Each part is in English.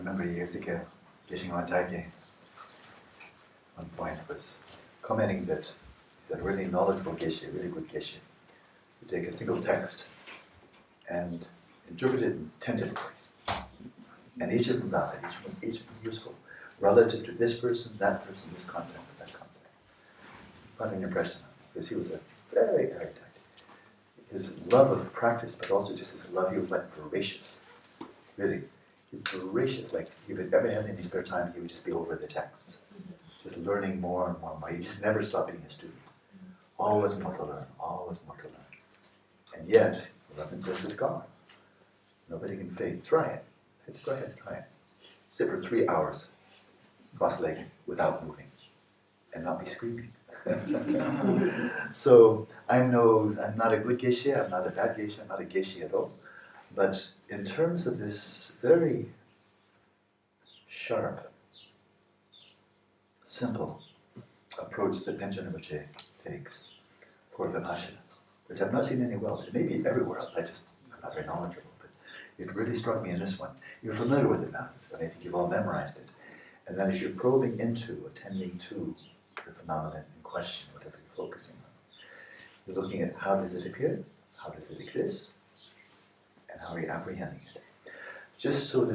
remember years ago, Geshe-Wantage, one point was commenting that he's a really knowledgeable geshe, really good geshe. You take a single text and interpret it in 10 different ways. And each of them valid, each of them useful, relative to this person, this content, that content. Quite an impression on me, because he was a very erudite. His love of practice, but also just his love, he was like voracious. Really, he's voracious. Like, if he would ever have any spare time, he would just be over the texts. Just learning more and more and more. He just never stopped being a student. Always more to learn, always more to learn. And yet, it wasn't just as God. Nobody can fake. Try it. Go ahead, try it. Sit for 3 hours, cross-legged, without moving, and not be screaming. So, I'm not a good geshe, I'm not a bad geshe, I'm not a geshe at all. But in terms of this very sharp, simple approach that Panchen Rinpoche takes for Vipashyana, which I've not seen anywhere else. It may be everywhere else, I'm not very knowledgeable, but it really struck me in this one. You're familiar with it now, but I think you've all memorized it. And then as you're probing into, attending to the phenomenon in question, whatever you're focusing on, you're looking at how does it appear, how does it exist, and how are you apprehending it. Just so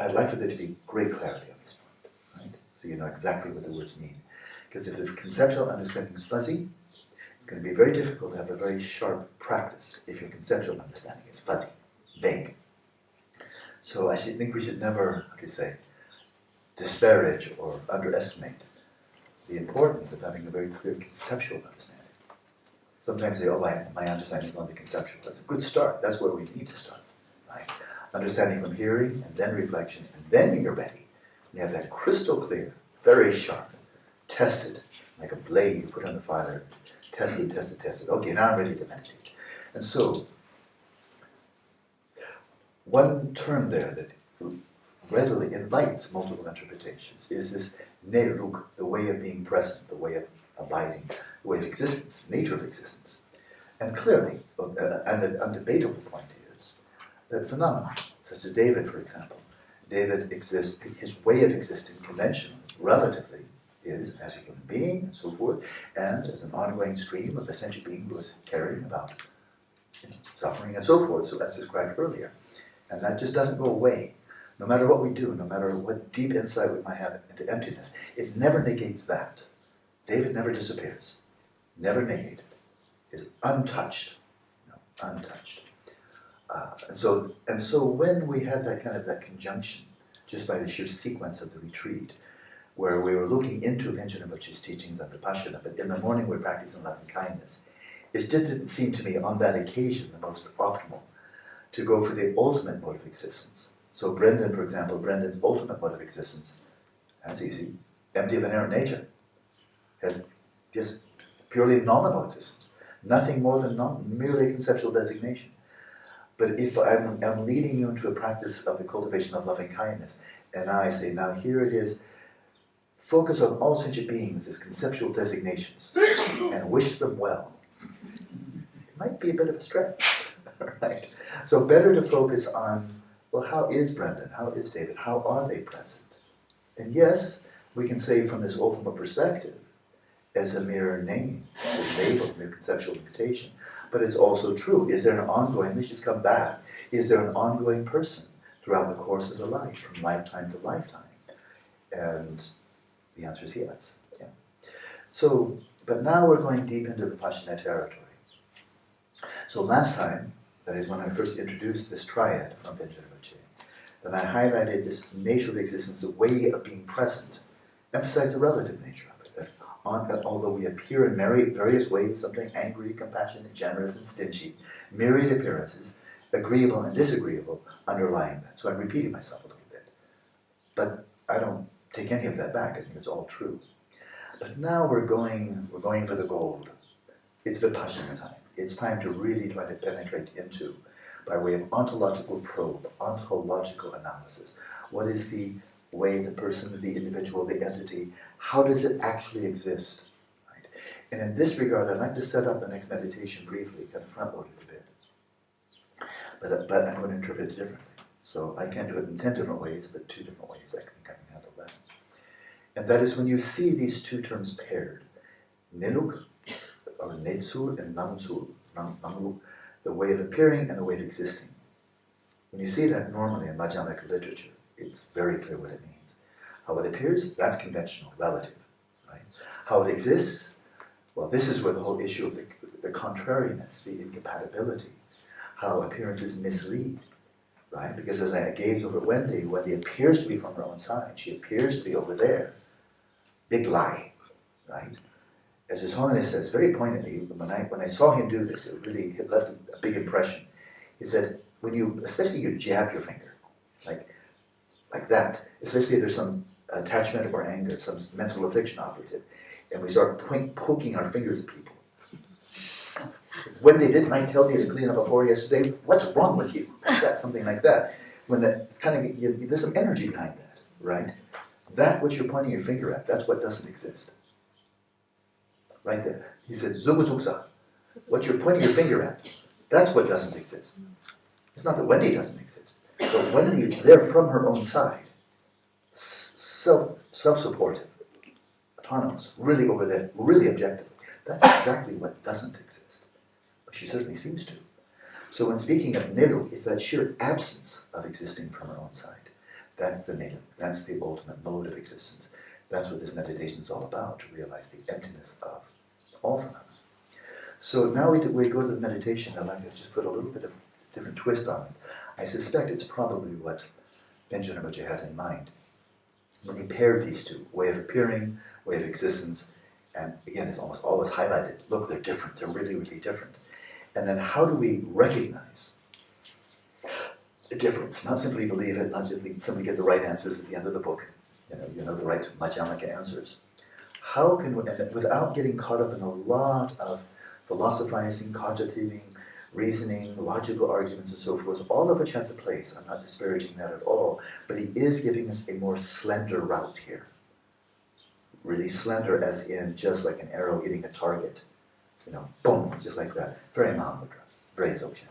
I'd like for there to be great clarity on this point, right? So you know exactly what the words mean. Because if the conceptual understanding is fuzzy, it's going to be very difficult to have a very sharp practice if your conceptual understanding is fuzzy, vague. So I think we should never, disparage or underestimate the importance of having a very clear conceptual understanding. Sometimes they say, my understanding is only conceptual. That's a good start. That's where we need to start, right? Understanding from hearing, and then reflection, and then you're ready. You have that crystal clear, very sharp, tested, like a blade you put on the fire, tested. Okay, now I'm ready to meditate. And so, one term there that readily invites multiple interpretations is this neruk, the way of being present, the way of abiding, the way of existence, nature of existence. And clearly, an undebatable point is that phenomena, such as David, for example, David exists, his way of existing conventionally, relatively, is as a human being and so forth, and as an ongoing stream of a sentient being who is caring about suffering and so forth, so as described earlier. And that just doesn't go away. No matter what we do, no matter what deep insight we might have into emptiness, it never negates that. David never disappears, never negated, is untouched, untouched. And so when we had that conjunction, just by the sheer sequence of the retreat, where we were looking into Panchen Rinpoche's teachings on Vipashyana, but in the morning we're practicing loving kindness, it just didn't seem to me on that occasion the most optimal to go for the ultimate mode of existence. So Brendan, for example, Brendan's ultimate mode of existence, that's easy, empty of inherent nature, has just purely nominal existence, nothing more than merely a conceptual designation. But if I'm leading you into a practice of the cultivation of loving kindness, and now I say, now here it is, focus on all sentient beings as conceptual designations, and wish them well. It might be a bit of a stretch, right? So better to focus on, well, how is Brendan? How is David? How are they present? And yes, we can say from this ultimate perspective, as a mere name, as a label, mere conceptual limitation. But it's also true. Is there an ongoing, let's just come back, is there an ongoing person throughout the course of the life, from lifetime to lifetime? And the answer is yes. Yeah. So, but now we're going deep into Vipassana territory. So last time, that is when I first introduced this triad from Panchen Rinpoche, then I highlighted this nature of existence, the way of being present, emphasized the relative nature of it, that although we appear in various ways, something angry, compassionate, generous, and stingy, myriad appearances, agreeable and disagreeable, underlying that. So I'm repeating myself a little bit. But I don't take any of that back. I think it's all true. But now we're going for the gold. It's Vipassana time. It's time to really try to penetrate into, by way of ontological probe, ontological analysis. What is the way the person, the individual, the entity, how does it actually exist? Right? And in this regard, I'd like to set up the next meditation briefly, kind of front-load it a bit. But I'm going to interpret it differently. So I can't do it in 10 different ways, but 2 different ways I think I can handle that. And that is when you see these 2 terms paired, Neluk, or Netsul and Namluk, the way of appearing and the way of existing. When you see that normally in Madhyamaka literature, it's very clear what it means. How it appears, that's conventional, relative. Right? How it exists, well, this is where the whole issue of the contrariness, the incompatibility, how appearances mislead. Right? Because as I gaze over Wendy, Wendy appears to be from her own side. She appears to be over there. Big lie. Right? As His Holiness says very poignantly, when I saw him do this, it left a big impression. He said, especially you jab your finger, like that, especially if there's some attachment or anger, some mental affliction operative, and we start poking our fingers at people. When they didn't I tell you to clean up before yesterday, what's wrong with you? Something like that. When there's some energy behind that, right? That which you're pointing your finger at, that's what doesn't exist. Right there. He said, Zugutuksa, what you're pointing your finger at, that's what doesn't exist. It's not that Wendy doesn't exist, but Wendy, there from her own side, self-supportive, autonomous, really over there, really objective. That's exactly what doesn't exist. But she certainly seems to. So when speaking of Nilu, it's that sheer absence of existing from her own side. That's the Nilu. That's the ultimate mode of existence. That's what this meditation is all about, to realize the emptiness of all phenomena. So now we go to the meditation. I'd like to just put a little bit of different twist on it. I suspect it's probably what Panchen had in mind when he paired these 2, way of appearing, way of existence, and again, it's almost always highlighted. Look, they're different. They're really, really different. And then how do we recognize the difference? Not simply believe it, not simply get the right answers at the end of the book. You know the right Madhyamaka answers. How can we, and without getting caught up in a lot of philosophizing, cogitating, reasoning, logical arguments, and so forth, all of which have their place. I'm not disparaging that at all, but he is giving us a more slender route here. Really slender, as in just like an arrow hitting a target. Boom, just like that. Very Mahamudra, very Dzogchen.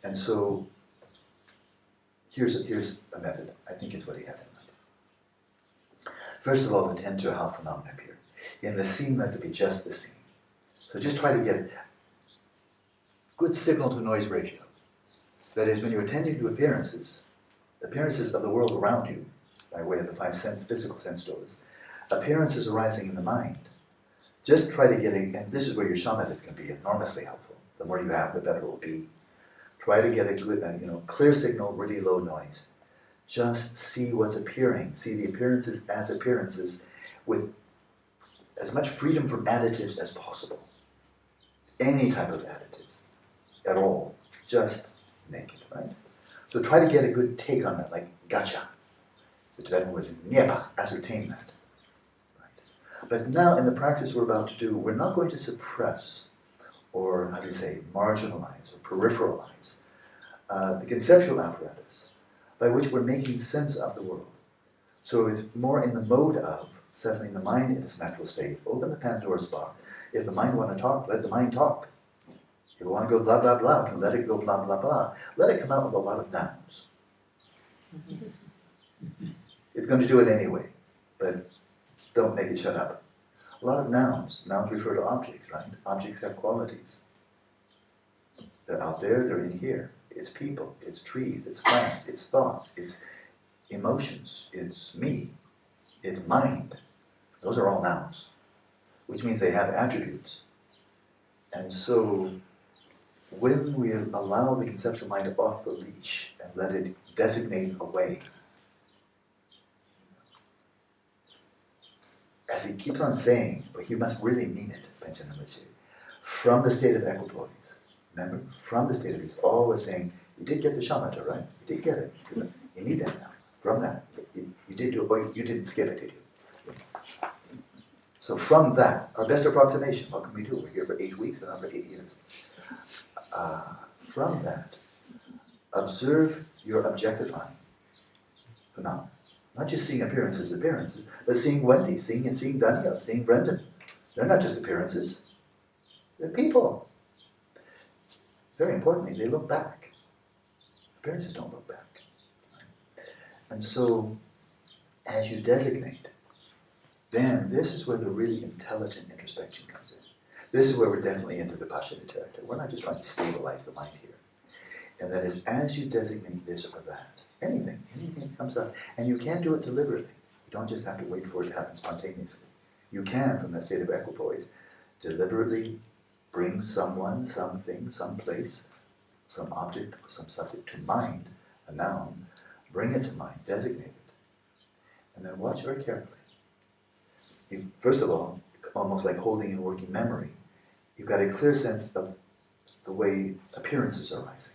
And so, here's a method. I think is what he had in mind. First of all, attend to how phenomena appear. In the scene, let it be just the scene. So just try to get good signal-to-noise ratio. That is, when you're attending to appearances of the world around you, by way of the 5 physical sense doors, appearances arising in the mind, just try to get and this is where your shamatha can be enormously helpful. The more you have, the better it will be. Try to get a good, clear signal, really low noise. Just see what's appearing. See the appearances as appearances with as much freedom from additives as possible. Any type of additives at all. Just naked, right? So try to get a good take on that, like gacha. The Tibetan word is nyeba, ascertain that. But now, in the practice we're about to do, we're not going to suppress, or marginalize, or peripheralize the conceptual apparatus by which we're making sense of the world. So it's more in the mode of settling the mind in its natural state. Open the Pandora's box. If the mind want to talk, let the mind talk. If it want to go blah, blah, blah, can let it go blah, blah, blah. Let it come out with a lot of nouns. It's going to do it anyway, but don't make it shut up. A lot of nouns. Nouns refer to objects, right? Objects have qualities. They're out there, they're in here. It's people, it's trees, it's plants, it's thoughts, it's emotions, it's me, it's mind. Those are all nouns, which means they have attributes. And so, when we allow the conceptual mind off the leash and let it designate a way, as he keeps on saying, but he must really mean it, Panchen, from the state of equipoise. Remember? From the state of, he's always saying, you did get the shamatha, right? You did get it. You need that now. From that. You did do it, or you didn't skip it, did you? So from that, our best approximation, what can we do? We're here for 8 weeks and not for 8 years. From that, observe your objectifying phenomena. Not just seeing appearances, but seeing Wendy, seeing Daniel, seeing Brendan. They're not just appearances. They're people. Very importantly, they look back. Appearances don't look back. And so, as you designate, then this is where the really intelligent introspection comes in. This is where we're definitely into the Vipashyana territory. We're not just trying to stabilize the mind here. And that is, as you designate this or that, anything that comes up, and you can do it deliberately. You don't just have to wait for it to happen spontaneously. You can, from that state of equipoise, deliberately bring someone, something, some place, some object, or some subject to mind, a noun, bring it to mind, designate it, and then watch very carefully. You, first of all, almost like holding and working memory, you've got a clear sense of the way appearances are arising.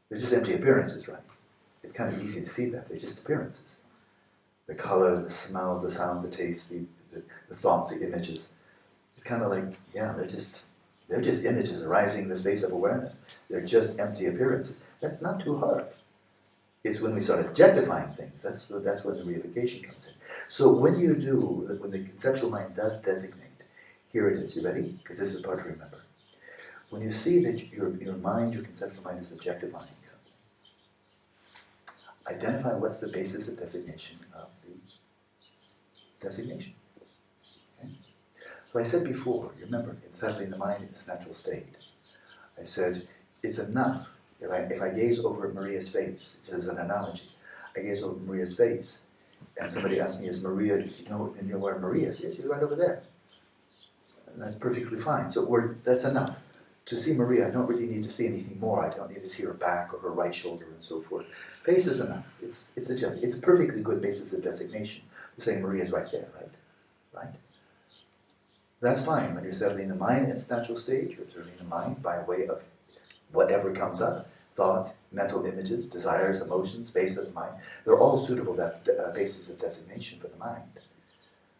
They're just empty appearances, right? It's kind of easy to see that. They're just appearances. The color, the smells, the sounds, the tastes, the thoughts, the images. It's kind of like, yeah, they're just images arising in the space of awareness. They're just empty appearances. That's not too hard. It's when we start objectifying things, that's when the reification comes in. So when you do, when the conceptual mind does designate, here it is, you ready? Because this is part to remember. When you see that your mind, your conceptual mind is objectifying something, identify what's the basis of designation of the designation. Okay? So I said before, you remember, in settling the mind in its natural state, I said, it's enough. If I gaze over Maria's face, just as an analogy, I gaze over Maria's face, and somebody asks me, is Maria, do you know where Maria is? Yes, she's right over there. And that's perfectly fine. So that's enough. To see Maria, I don't really need to see anything more. I don't need to see her back or her right shoulder and so forth. Face is enough. It's a perfectly good basis of designation to say Maria's right there, right? That's fine. When you're settling the mind in its natural state, you're settling the mind by way of whatever comes up, thoughts, mental images, desires, emotions, space of the mind. They're all suitable basis of designation for the mind.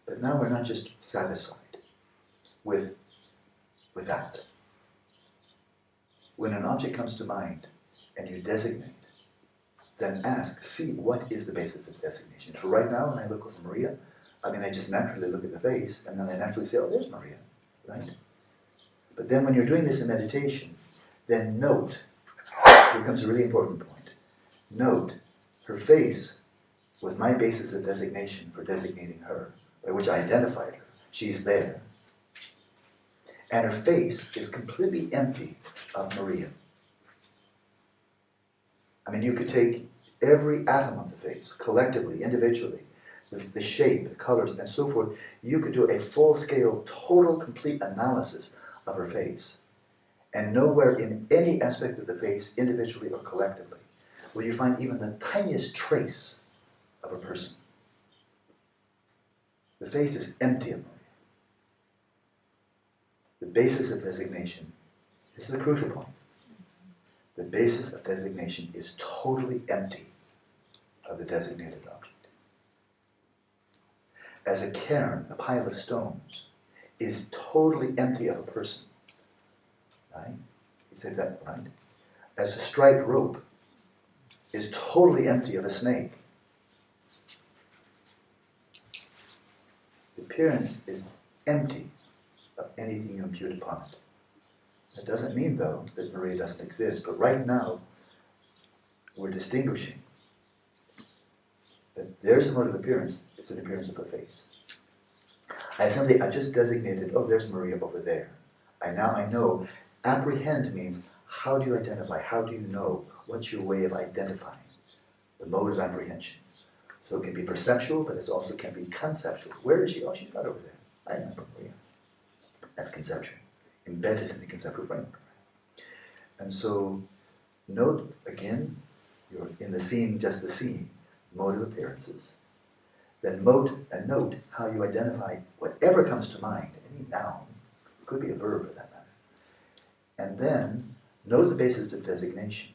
But now we're not just satisfied with that. When an object comes to mind and you designate, then see what is the basis of designation. So right now when I look over Maria, I just naturally look at the face and then I naturally say, oh, there's Maria, right? But then when you're doing this in meditation, then note, here comes a really important point, note, her face was my basis of designation for designating her, by which I identified her. She's there. And her face is completely empty of Maria. You could take every atom of the face, collectively, individually, the shape, the colors, and so forth. You could do a full-scale, total, complete analysis of her face. And nowhere in any aspect of the face, individually or collectively, will you find even the tiniest trace of a person. The face is empty of Maria. The basis of designation, this is a crucial point, the basis of designation is totally empty of the designated object. As a cairn, a pile of stones, is totally empty of a person. Right? He said that, right? As a striped rope is totally empty of a snake. The appearance is empty of anything you impute upon it. That doesn't mean, though, that Maria doesn't exist, but right now we're distinguishing that there's a mode of appearance, it's an appearance of a face. I just designated, oh, there's Maria over there. I know. Apprehend means, how do you identify? How do you know? What's your way of identifying? The mode of apprehension. So it can be perceptual, but it also can be conceptual. Where is she? Oh, she's right over there. I remember Maria. That's conceptual, embedded in the conceptual framework. And so, note, again, you're in the scene, just the scene, mode of appearances. Then note how you identify whatever comes to mind, any noun, it could be a verb for that matter. And then, know the basis of designation.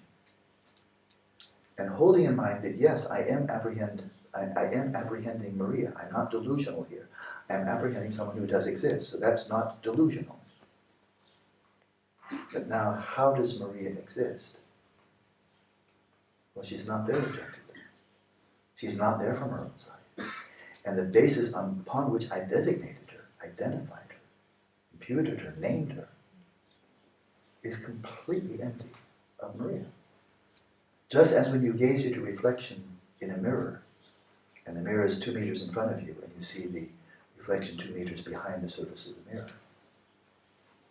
And holding in mind that, yes, I am apprehending Maria. I'm not delusional here. I'm apprehending someone who does exist, so that's not delusional. But now, how does Maria exist? Well, she's not there objectively. She's not there from her own side. And the basis upon which I designated her, identified her, imputed her, named her, is completely empty of Maria. Just as when you gaze into reflection in a mirror, and the mirror is 2 meters in front of you, and you see the reflection 2 meters behind the surface of the mirror.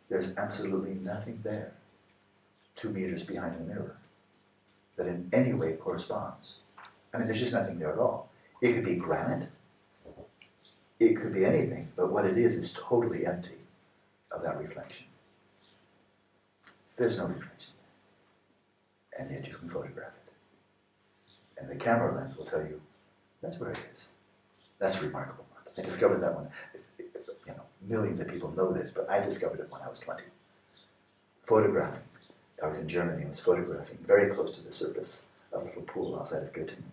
There's absolutely nothing there, 2 meters behind the mirror, that in any way corresponds. I mean, there's just nothing there at all. It could be granite, it could be anything, but what it is totally empty of that reflection. There's no reflection there, and yet you can photograph it. And the camera lens will tell you, that's where it is. That's a remarkable one. I discovered that one. Millions of people know this, but I discovered it when I was 20. Photographing. I was in Germany and was photographing very close to the surface of a little pool outside of Göttingen.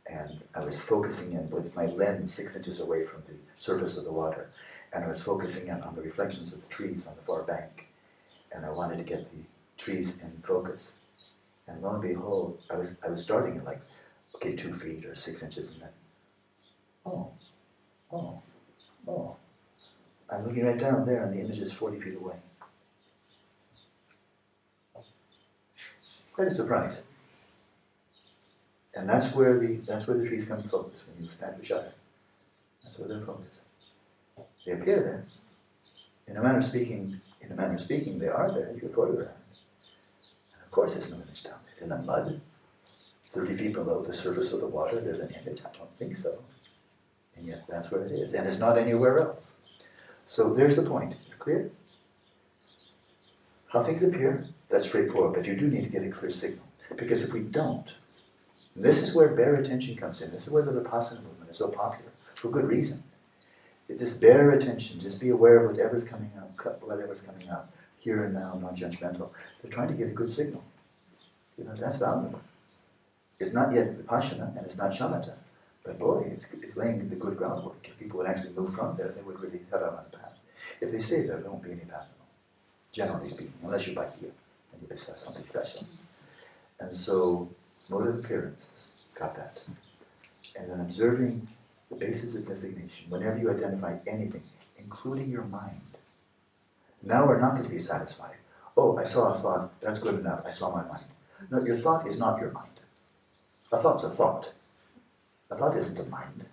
And I was focusing in with my lens 6 inches away from the surface of the water. And I was focusing in on the reflections of the trees on the far bank. And I wanted to get the trees in focus. And lo and behold, I was starting at 2 feet or 6 inches, and then, oh. I'm looking right down there, and the image is 40 feet away. Quite a surprise. And that's where the trees come to focus when you snap the shutter. That's where they're focused. They appear there. In a manner of speaking, they are there. You can photograph it. And of course, there's no image down there. In the mud, 30 feet below the surface of the water, there's an image. I don't think so. And yet, that's where it is. And it's not anywhere else. So there's the point. It's clear? How things appear, that's straightforward. But you do need to get a clear signal. Because if we don't, and this is where bare attention comes in. This is where the Vipassana movement is so popular, for good reason. This bare attention, just be aware of whatever's coming up, here and now, non-judgmental. They're trying to get a good signal. That's valuable. It's not yet Vipashyana, and it's not Shamatha, but boy, it's laying the good groundwork. If people would actually move from there, they would really head out on the path. If they stay there won't be any path at all, generally speaking, unless you're Bhakya, and you're something special. And so, mode of appearances, got that. And then observing the basis of designation, whenever you identify anything, including your mind. Now we're not going to be satisfied. Oh, I saw a thought, that's good enough, I saw my mind. No, your thought is not your mind. A thought's a thought. A thought isn't a mind.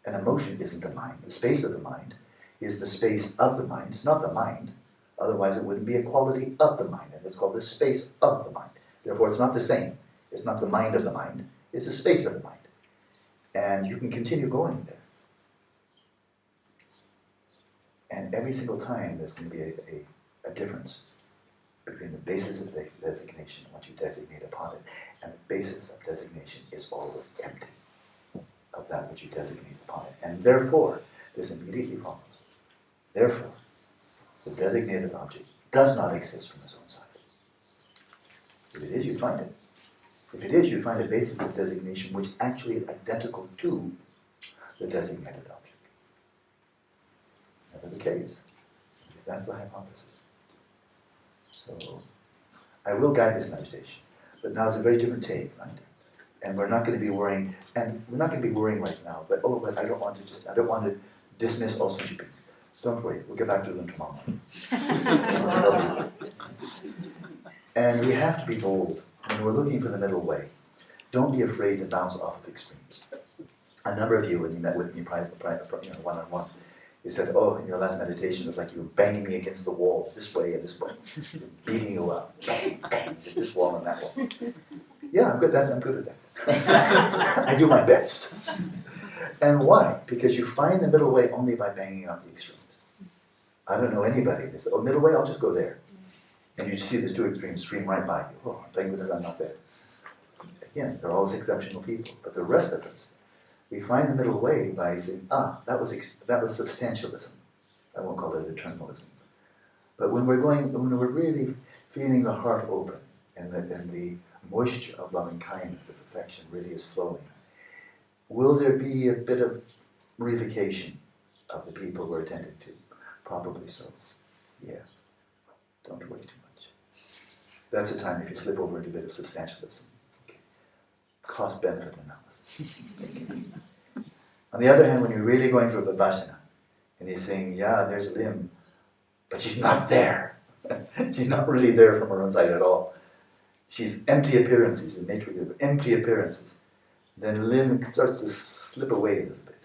An emotion isn't a mind. The space of the mind is the space of the mind. It's not the mind. Otherwise it wouldn't be a quality of the mind. And it's called the space of the mind. Therefore it's not the same. It's not the mind of the mind. It's the space of the mind. And you can continue going there. And every single time there's going to be a difference between the basis of designation and what you designate upon it. And the basis of designation is always empty of that which you designate upon it. And therefore, this immediately follows. Therefore, the designated object does not exist from its own side. If it is, you find it. If it is, you find a basis of designation which actually is identical to the designated object. Never the case. Because that's the hypothesis. So, I will guide this meditation, but now it's a very different take, right? And we're not going to be worrying, right now, but I don't want to dismiss all such beings. So don't worry, we'll get back to them tomorrow morning. And we have to be bold when we're looking for the middle way. Don't be afraid to bounce off of extremes. A number of you, when you met with me private, one-on-one, you said, oh, in your last meditation, it was like you were banging me against the wall, this way and this way, beating you up, bang, bang, this wall and that wall. Yeah, I'm good at that. I do my best. And why? Because you find the middle way only by banging out the extremes. I don't know anybody that says, oh, middle way, I'll just go there. And you see these two extremes stream right by you. Oh, thank goodness I'm not there. Again, they're always exceptional people. But the rest of us, we find the middle way by saying, that was substantialism. I won't call it eternalism. But when we're really feeling the heart open and the moisture of loving kindness, of affection really is flowing, will there be a bit of reification of the people we're attending to? Probably so. Yeah. Don't worry too much. That's a time if you slip over into a bit of substantialism. Okay. Cost-benefit analysis. On the other hand, when you're really going for Vipashyana, and he's saying, yeah, there's a limb, but she's not there. She's not really there from her own side at all. She's empty appearances, the matrix of empty appearances. then limb starts to slip away a little bit.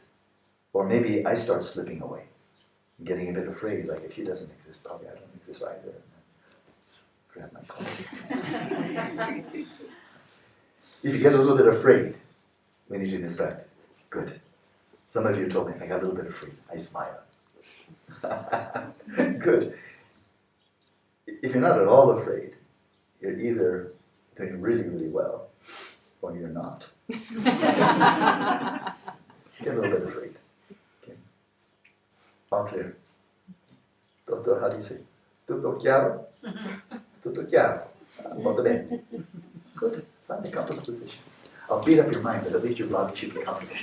Or maybe I start slipping away, getting a bit afraid, like if he doesn't exist, probably I don't exist either. Grab my coffee. If you get a little bit afraid when you do this practice, good. Some of you told me I got a little bit afraid. I smile. Good. If you're not at all afraid, you're either doing really, really well, or you're not. Get a little bit afraid. Okay. All clear. Tutto, how do you say? Tutto chiaro? Tutto chiaro. Molto bene. Good. Find a comfortable position. I'll beat up your mind, but at least your body should be comfortable.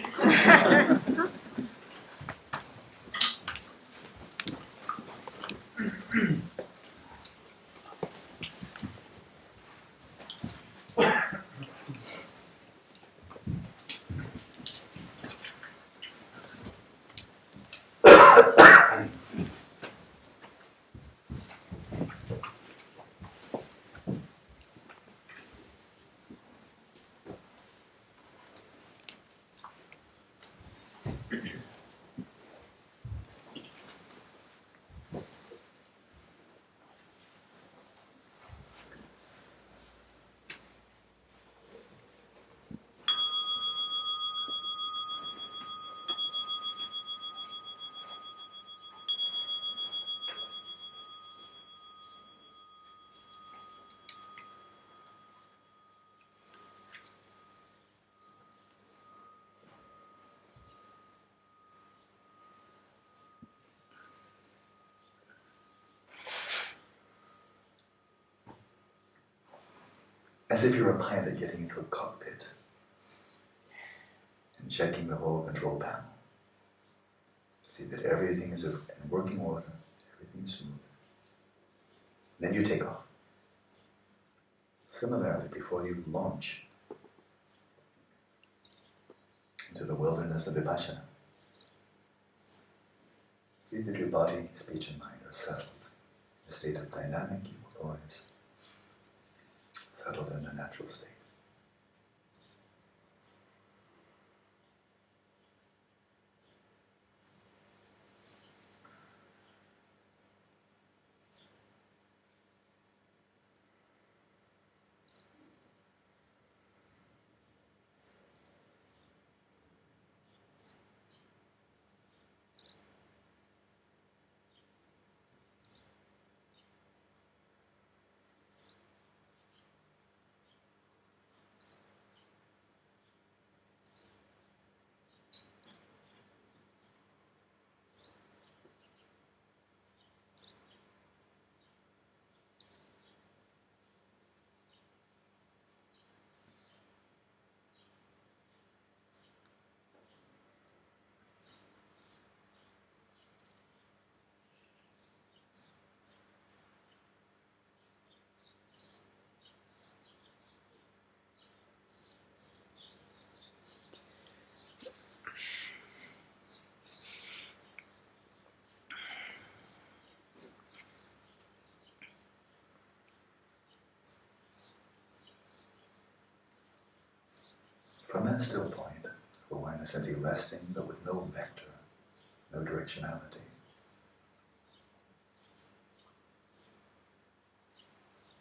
As if you're a pilot getting into a cockpit and checking the whole control panel. See that everything is in working order, everything's smooth. Then you take off. Similarly, before you launch into the wilderness of Vipashyana, see that your body, speech, and mind are settled in a state of dynamic equipoise, settled in a natural state. From that still point, awareness simply resting, but with no vector, no directionality.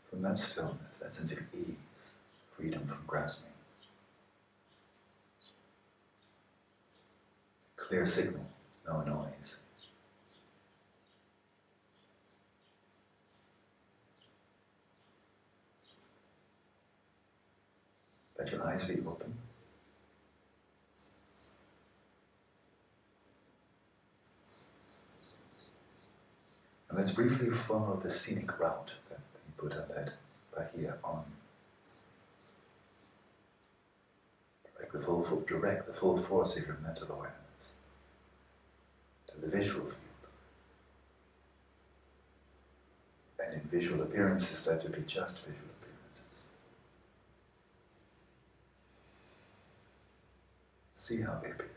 From that stillness, that sense of ease, freedom from grasping. Clear signal, no noise. Let your eyes be open. And let's briefly follow the scenic route that the Buddha led Bahia on. Direct the full force of your mental awareness to the visual field. And in visual appearances, let it be just visual appearances. See how they appear.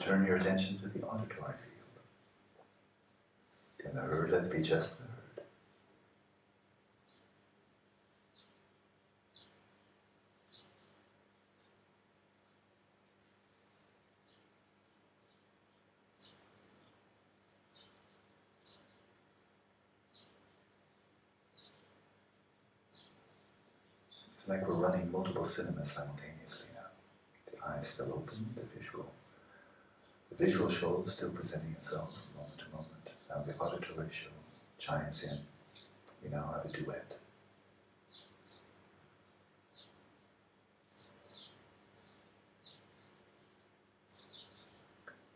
Turn your attention to the auditory field. In the herd, let it be just the herd. It's like we're running multiple cinemas simultaneously now. The eyes still open, the visual show is still presenting itself from moment to moment. Now the auditory show chimes in. We now have a duet.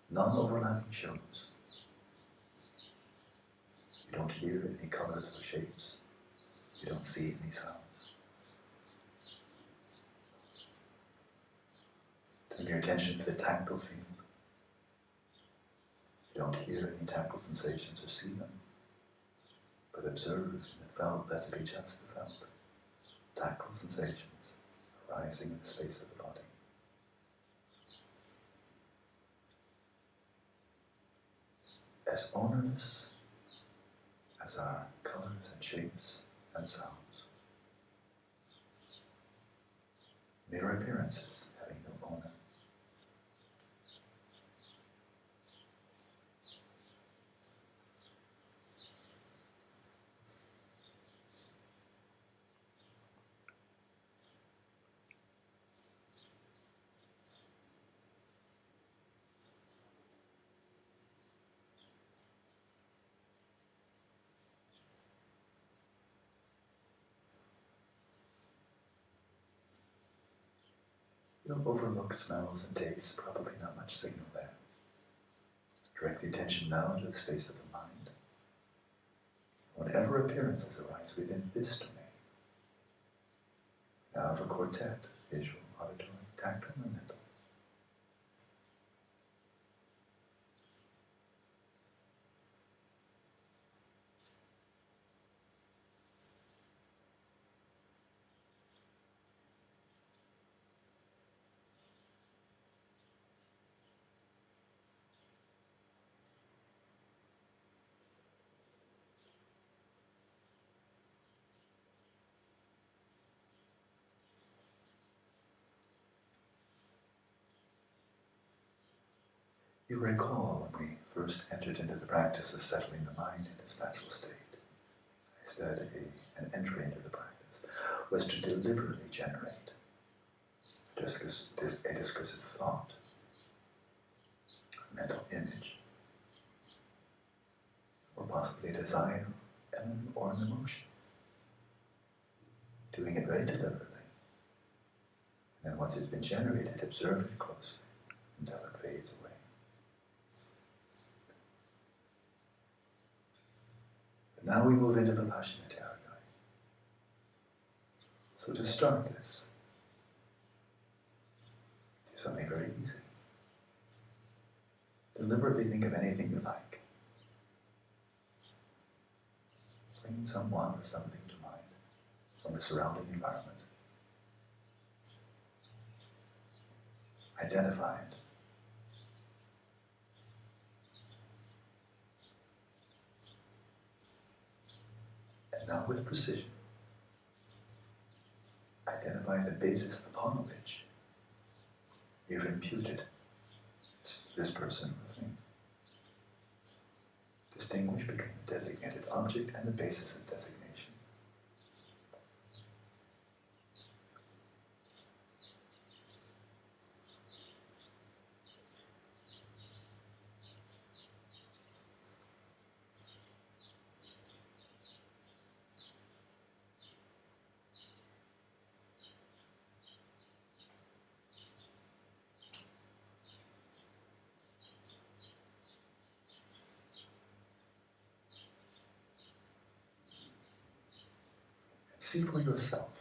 Non-overlapping shows. You don't hear any colors or shapes. You don't see any sounds. Turn your attention to the tactile field. You don't hear any tactile sensations or see them, but observe the felt, let it be just the felt. Tactile sensations arising in the space of the body. As ownerless as our colors and shapes and sounds. Mere appearances having no owner. You don't overlook smells and tastes, probably not much signal there. Direct the attention now to the space of the mind. Whatever appearances arise within this domain. Now have a quartet, visual, auditory, tactile, and mental. You recall when we first entered into the practice of settling the mind in its natural state. I said an entry into the practice was to deliberately generate a discursive thought, a mental image, or possibly a desire or an emotion. Doing it very deliberately. And then once it's been generated, observe it closely until it fades away. Now we move into Vipashyana territory. So to start this, do something very easy. Deliberately think of anything you like. Bring someone or something to mind from the surrounding environment. Identify it. And now with precision, identify the basis upon which you've imputed this person with me. Distinguish between the designated object and the basis of designation. See for yourself.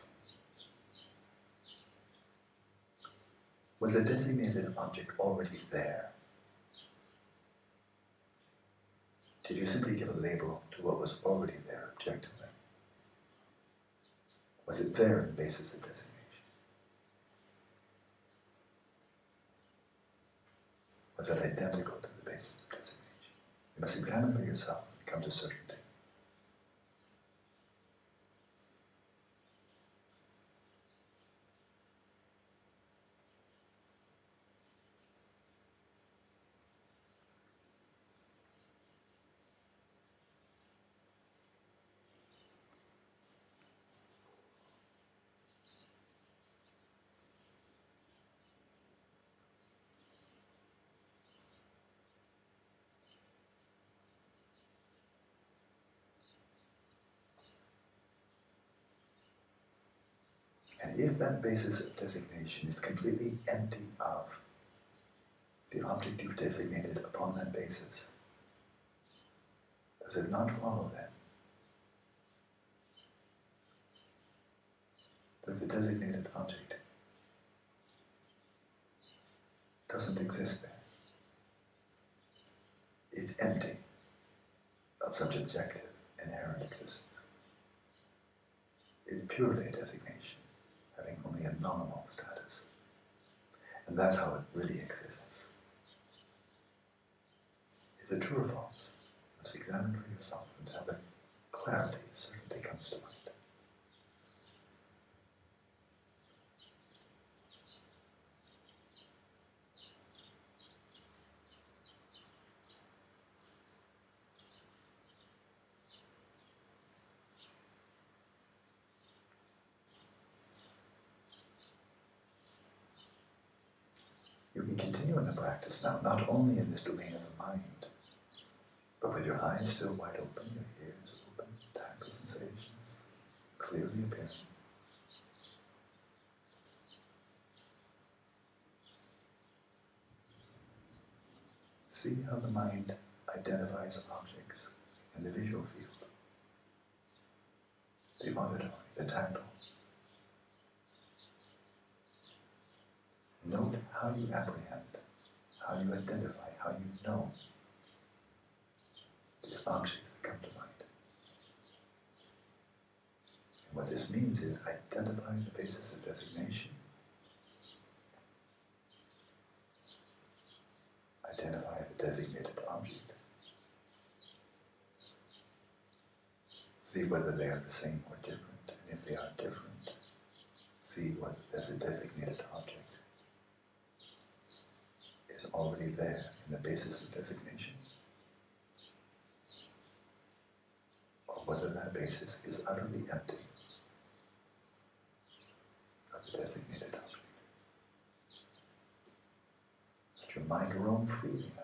Was the designated object already there? Did you simply give a label to what was already there objectively? Was it there in the basis of designation? Was that identical to the basis of designation? You must examine for yourself and come to certainty. And if that basis of designation is completely empty of the object you've designated upon that basis, does it not follow then that the designated object doesn't exist there? It's empty of such objective, inherent existence. It's purely a designation, having only a nominal status. And that's how it really exists. Is it true or false? You must examine for yourself until the clarity, certainty comes to mind. You can continue in the practice now, not only in this domain of the mind, but with your eyes still wide open, your ears open, tactile sensations clearly appearing. See how the mind identifies objects in the visual field, the auditory, the tactile. Note how you apprehend, how you identify, how you know these objects that come to mind. And what this means is identifying the basis of designation, identify the designated object, see whether they are the same or different, and if they are different, see whether there's a designated object is already there in the basis of designation, or whether that basis is utterly empty of the designated object. Let your mind roam freely now.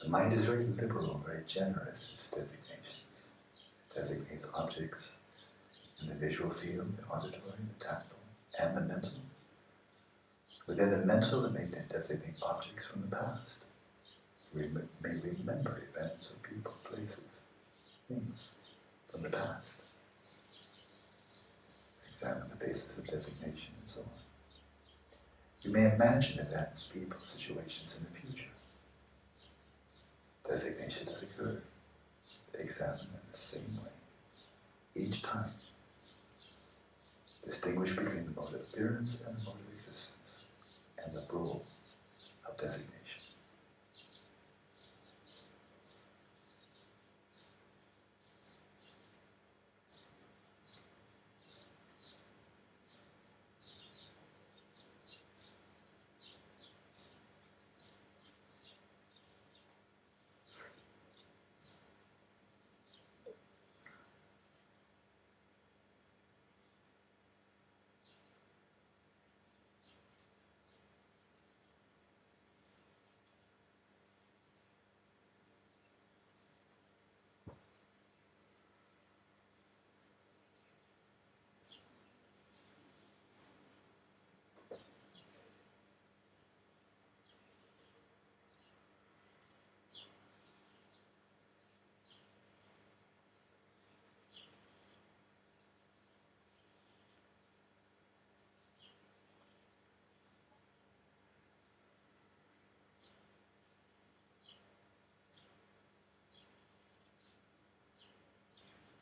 The mind is very liberal, very generous in its designations. It designates objects in the visual field, the auditory, the tactile, and the mental. Within the mental, it may designate objects from the past. We may remember events or people, places, things from the past. Examine the basis of designation and so on. You may imagine events, people, situations in the future. Designation has occurred. Examine in the same way. Each time, distinguish between the mode of appearance and the mode of existence, and the rule of designation.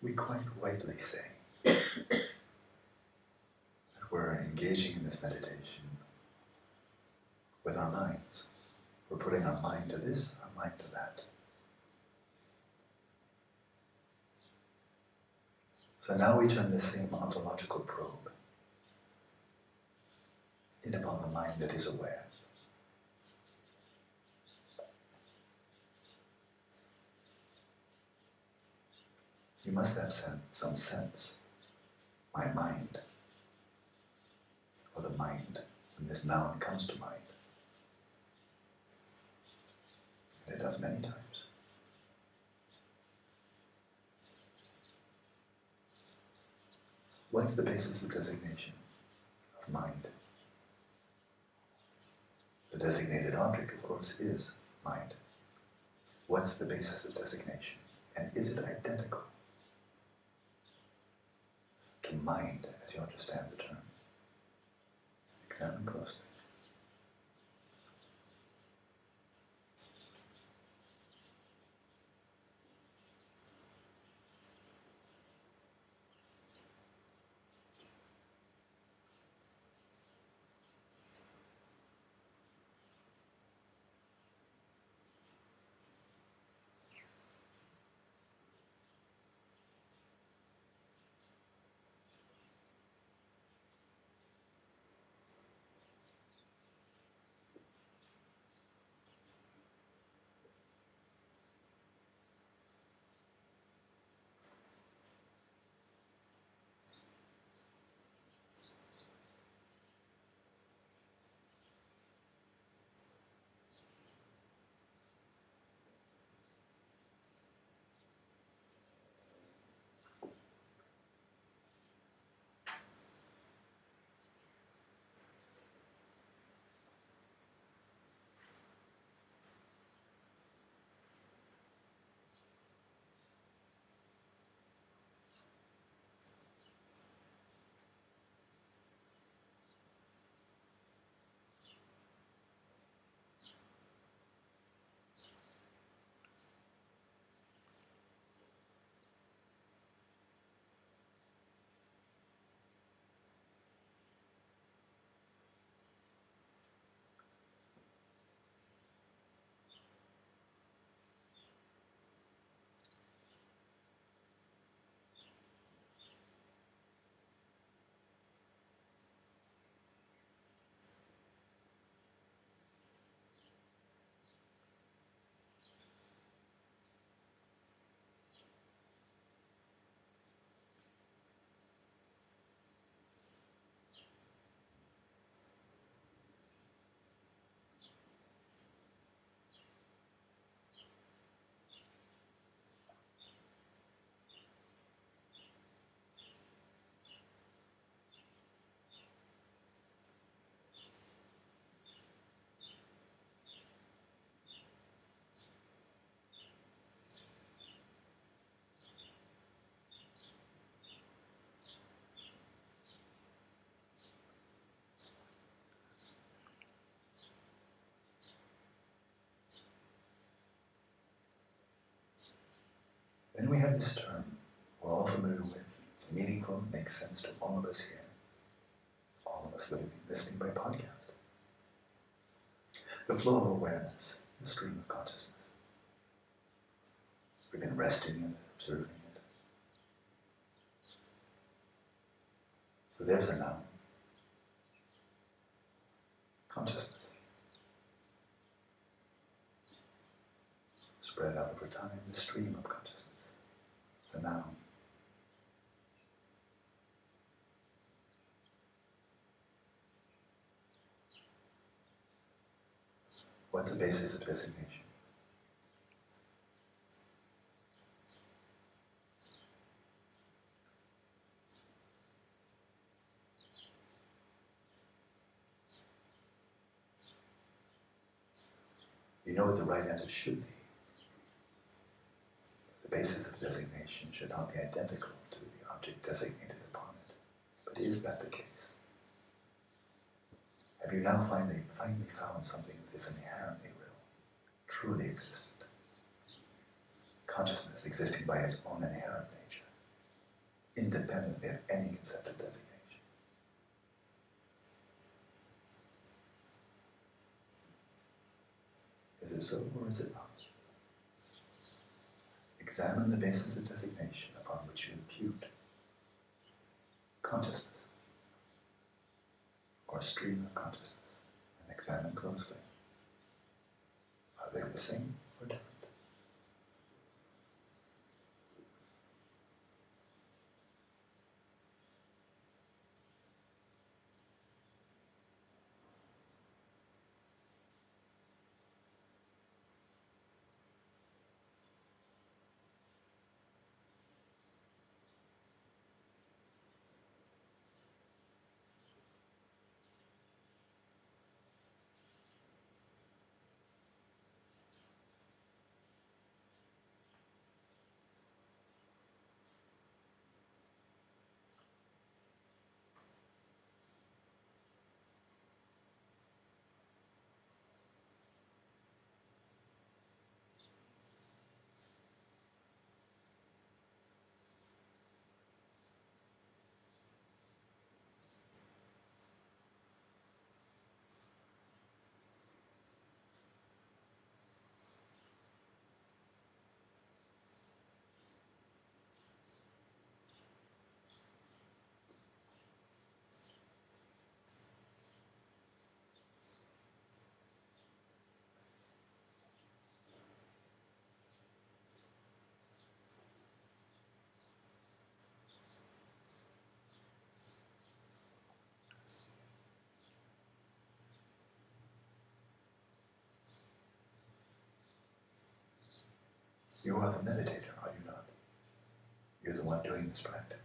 we quite rightly say that we're engaging in this meditation with our minds. We're putting our mind to this, our mind to that. So now we turn this same ontological probe in upon the mind that is aware. You must have some sense, my mind, or the mind, when this noun comes to mind. And it does many times. What's the basis of designation of mind? The designated object, of course, is mind. What's the basis of designation? And is it identical to mind as you understand the term? Examine closely. Then we have this term we're all familiar with. It's meaningful, makes sense to all of us here. All of us listening by podcast. The flow of awareness, the stream of consciousness. We've been resting in it, observing it. So there's a noun. Consciousness. Spread out over time, the stream of consciousness. It's a noun. What's the basis of designation? You know what the right answer should be. The basis of designation should not be identical to the object designated upon it. But is that the case? Have you now finally found something that is inherently real, truly existent? Consciousness existing by its own inherent nature, independently of any concept of designation. Is it so or is it not? Examine the basis of designation upon which you impute consciousness or stream of consciousness, and examine closely. Are they the same or different? You are the meditator, are you not? You're the one doing this practice.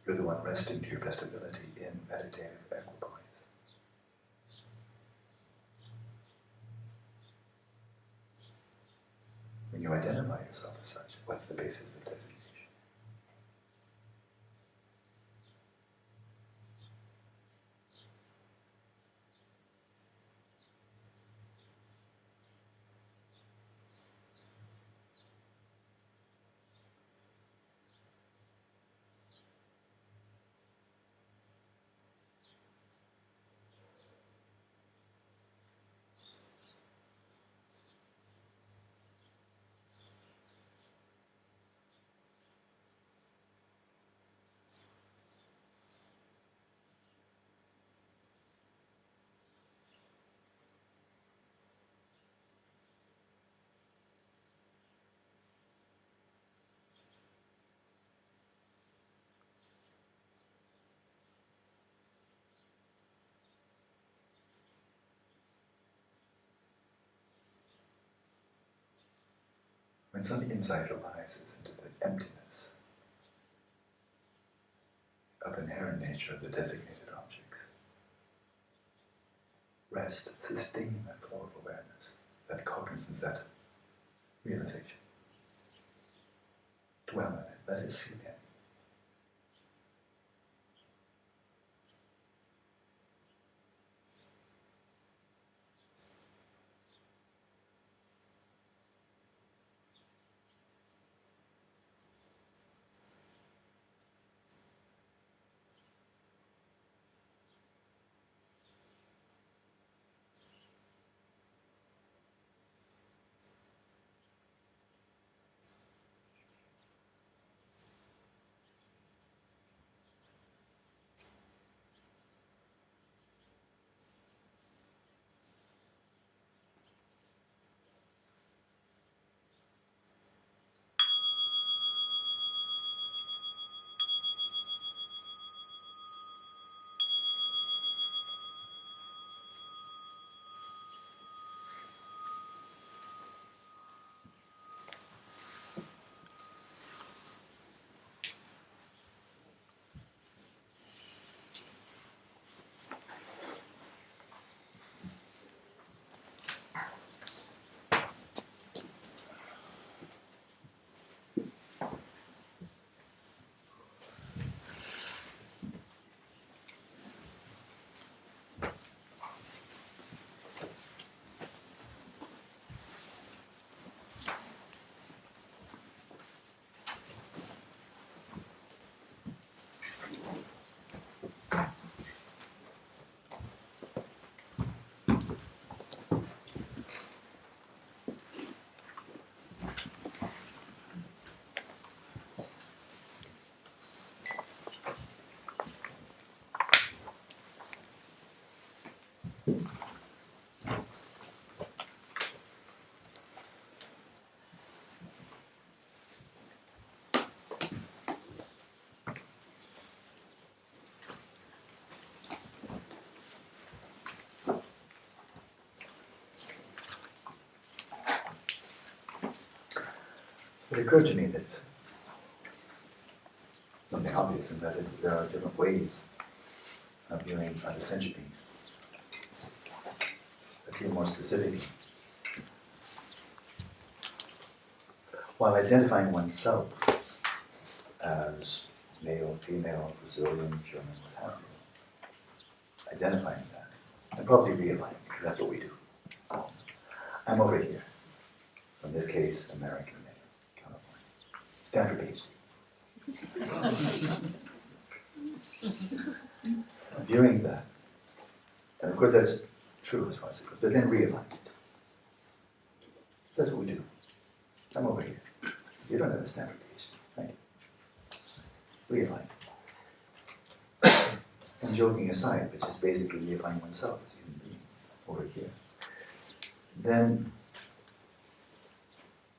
You're the one resting to your best ability in meditative equipoise. When you identify yourself as such, what's the basis of designation? When some insight arises into the emptiness of inherent nature of the designated objects, rest, sustain that flow of awareness, that cognizance, that realization. Dwell in it, let it seep in. it occurred to me that something obvious, and that is that there are different ways of viewing other sentient beings. A few more specifically. While identifying oneself as male, female, Brazilian, German, what have you, identifying that, and probably realigning, because that's what we do. I'm over here. In this case, American male, California. Stanford PhD. Viewing that, and of course that's true as far as it goes, but then realign it. So that's what we do. I'm over here. You don't have a Stanford PhD, right? Realign. And joking aside, but just basically reifying oneself as a human being over here. Then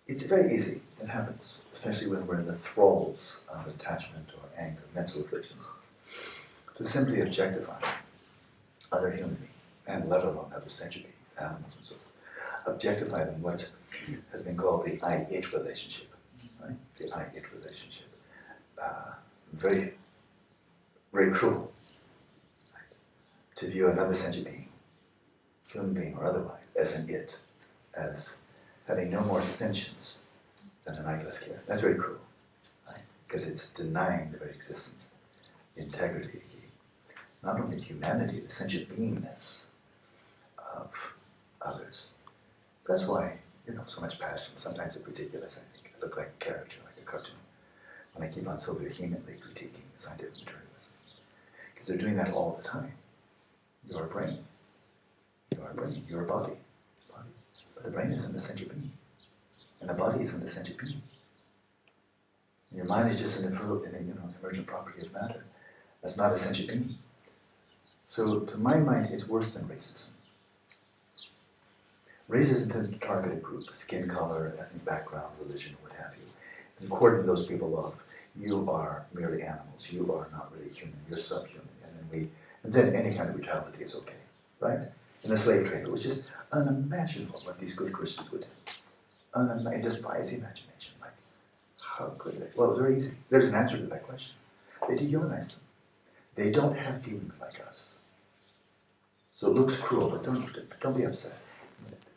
it's very easy, it happens, especially when we're in the thralls of attachment or anger, mental afflictions, to simply objectify other human beings, and let alone other sentient beings, animals and so forth. Objectify them, what has been called the I-it relationship, right? The I-it relationship. Very, very cruel, right? To view another sentient being, human being or otherwise, as an it, as having no more sentience than an eyeless care. That's very cruel, right? Because it's denying the very existence, the integrity, not only humanity, the sentient beingness of others. That's why, so much passion. Sometimes it's ridiculous, I think. I look like a character, like a cartoon, when I keep on so vehemently critiquing scientific materialism. Because they're doing that all the time. You're a brain. You are a brain. You're a body. But the brain isn't a sentient being. And the body isn't a sentient being. And your mind is just an emergent property of matter. That's not a sentient being. So, to my mind, it's worse than racism. Racism tends to target a group, skin color, ethnic background, religion, what have you, and cordon those people off. You are merely animals. You are not really human. You're subhuman. And then any kind of brutality is okay, right? In the slave trade, it was just unimaginable what these good Christians would do. It defies imagination. Like, how could they? Well, very easy. There's an answer to that question. They dehumanize them. They don't have feelings like us. So it looks cruel, but don't be upset.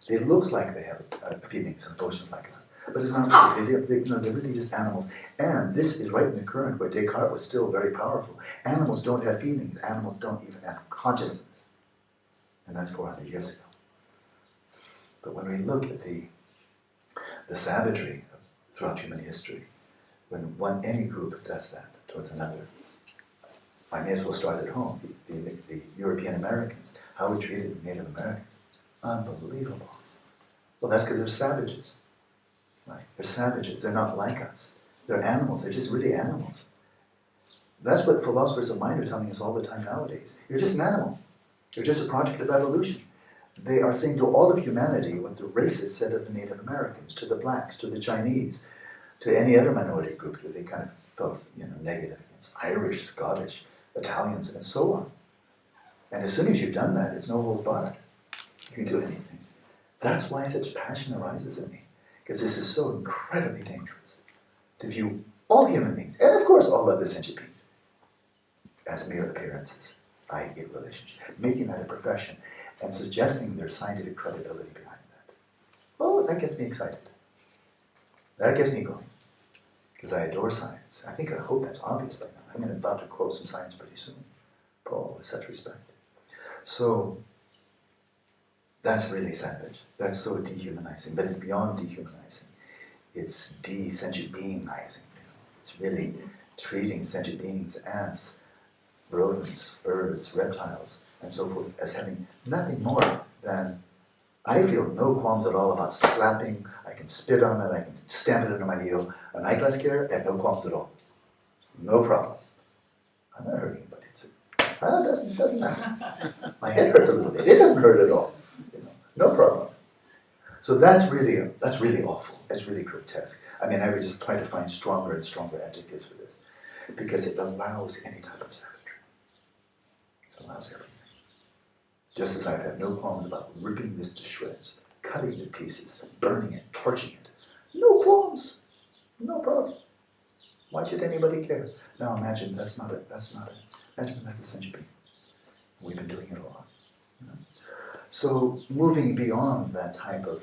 It looks like they have feelings and emotions like us, but it's not true. They're really just animals. And this is right in the current where Descartes was still very powerful. Animals don't have feelings. Animals don't even have consciousness. And that's 400 years ago. But when we look at the savagery throughout human history, when any group does that towards another, I may as well start at home. The European Americans, how we treated the Native Americans. Unbelievable. Well, that's because they're savages. Right? They're savages. They're not like us. They're animals. They're just really animals. That's what philosophers of mind are telling us all the time nowadays. You're just an animal. You're just a product of evolution. They are saying to all of humanity what the racists said of the Native Americans, to the blacks, to the Chinese, to any other minority group that they kind of felt negative against. Irish, Scottish, Italians, and so on. And as soon as you've done that, it's no holds barred. You can do anything. That's why such passion arises in me. Because this is so incredibly dangerous. To view all human beings, and of course all other sentient beings, as mere appearances, I-it relationship. Making that a profession, and suggesting there's scientific credibility behind that. Oh, that gets me excited. That gets me going. Because I adore science. I hope that's obvious by now. I'm about to quote some science pretty soon. Paul, with such respect. So, that's really savage. That's so dehumanizing. But it's beyond dehumanizing. It's de-sentient beingizing. It's really treating sentient beings, ants, rodents, birds, reptiles, and so forth, as having nothing more than, I feel no qualms at all about slapping. I can spit on it, I can stamp it under my heel. An eyeglass care, I have no qualms at all. No problem. I'm not hurting anybody. It doesn't matter. My head hurts a little bit. It doesn't hurt at all. No problem. So that's really awful. It's really grotesque. I would just try to find stronger and stronger adjectives for this, because it allows any type of savagery. It allows everything. Just as I've had no qualms about ripping this to shreds, cutting it to pieces, burning it, torching it. No qualms. No problem. Why should anybody care? Now imagine imagine that's a sentient being. We've been doing it a lot. You know? So moving beyond that type of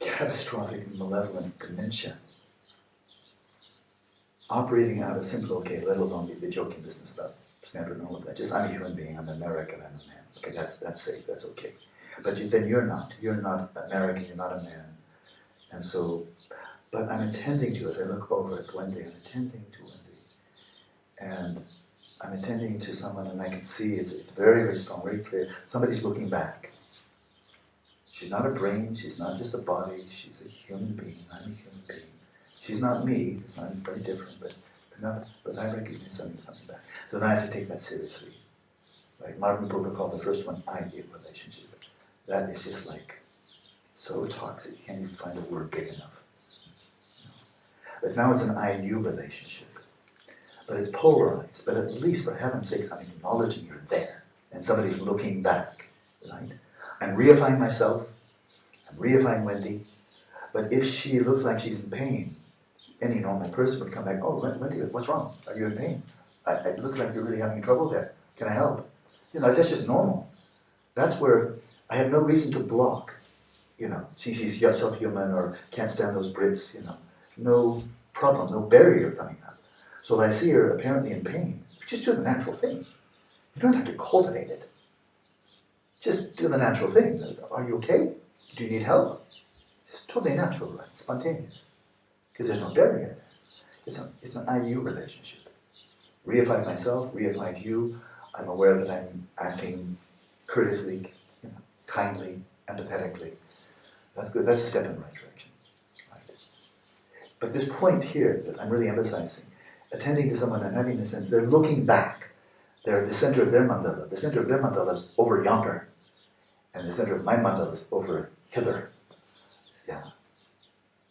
catastrophic, malevolent dementia, operating out of simple, okay, let alone the joking business about standard and all of that. Just, I'm a human being, I'm American, I'm a man. Okay, that's safe, that's okay. But then you're not American, you're not a man. And so, but I'm attending to, as I look over at Wendy, I'm attending to Wendy. And I'm attending to someone and I can see it's very, very strong, very clear. Somebody's looking back. She's not a brain, she's not just a body, she's a human being, I'm a human being. She's not me, because I'm very different, but I recognize something coming back. So now I have to take that seriously. Right? Martin Buber called the first one I-you relationship. That is just like so toxic, you can't even find a word big enough. But now it's an I-you relationship. But it's polarized, but at least for heaven's sakes I'm acknowledging you're there. And somebody's looking back, right? I'm reifying myself, I'm reifying Wendy, but if she looks like she's in pain, any normal person would come back, oh, Wendy, what's wrong? Are you in pain? It looks like you're really having trouble there. Can I help? You know, that's just normal. That's where I have no reason to block. You know, she's subhuman or can't stand those Brits, you know. No problem, no barrier coming up. So if I see her apparently in pain, just do the natural thing. You don't have to cultivate it. Just do the natural thing. Are you okay? Do you need help? Just totally natural, right? Spontaneous. Because there's no barrier there. It's an I-you relationship. Reified myself, reified you. I'm aware that I'm acting courteously, you know, kindly, empathetically. That's good. That's a step in the right direction. Right? But this point here that I'm really emphasizing, attending to someone and having the sense they're looking back. They're at the center of their mandala. The center of their mandala is over yonder. And the center of my mandala is over hither. Yeah.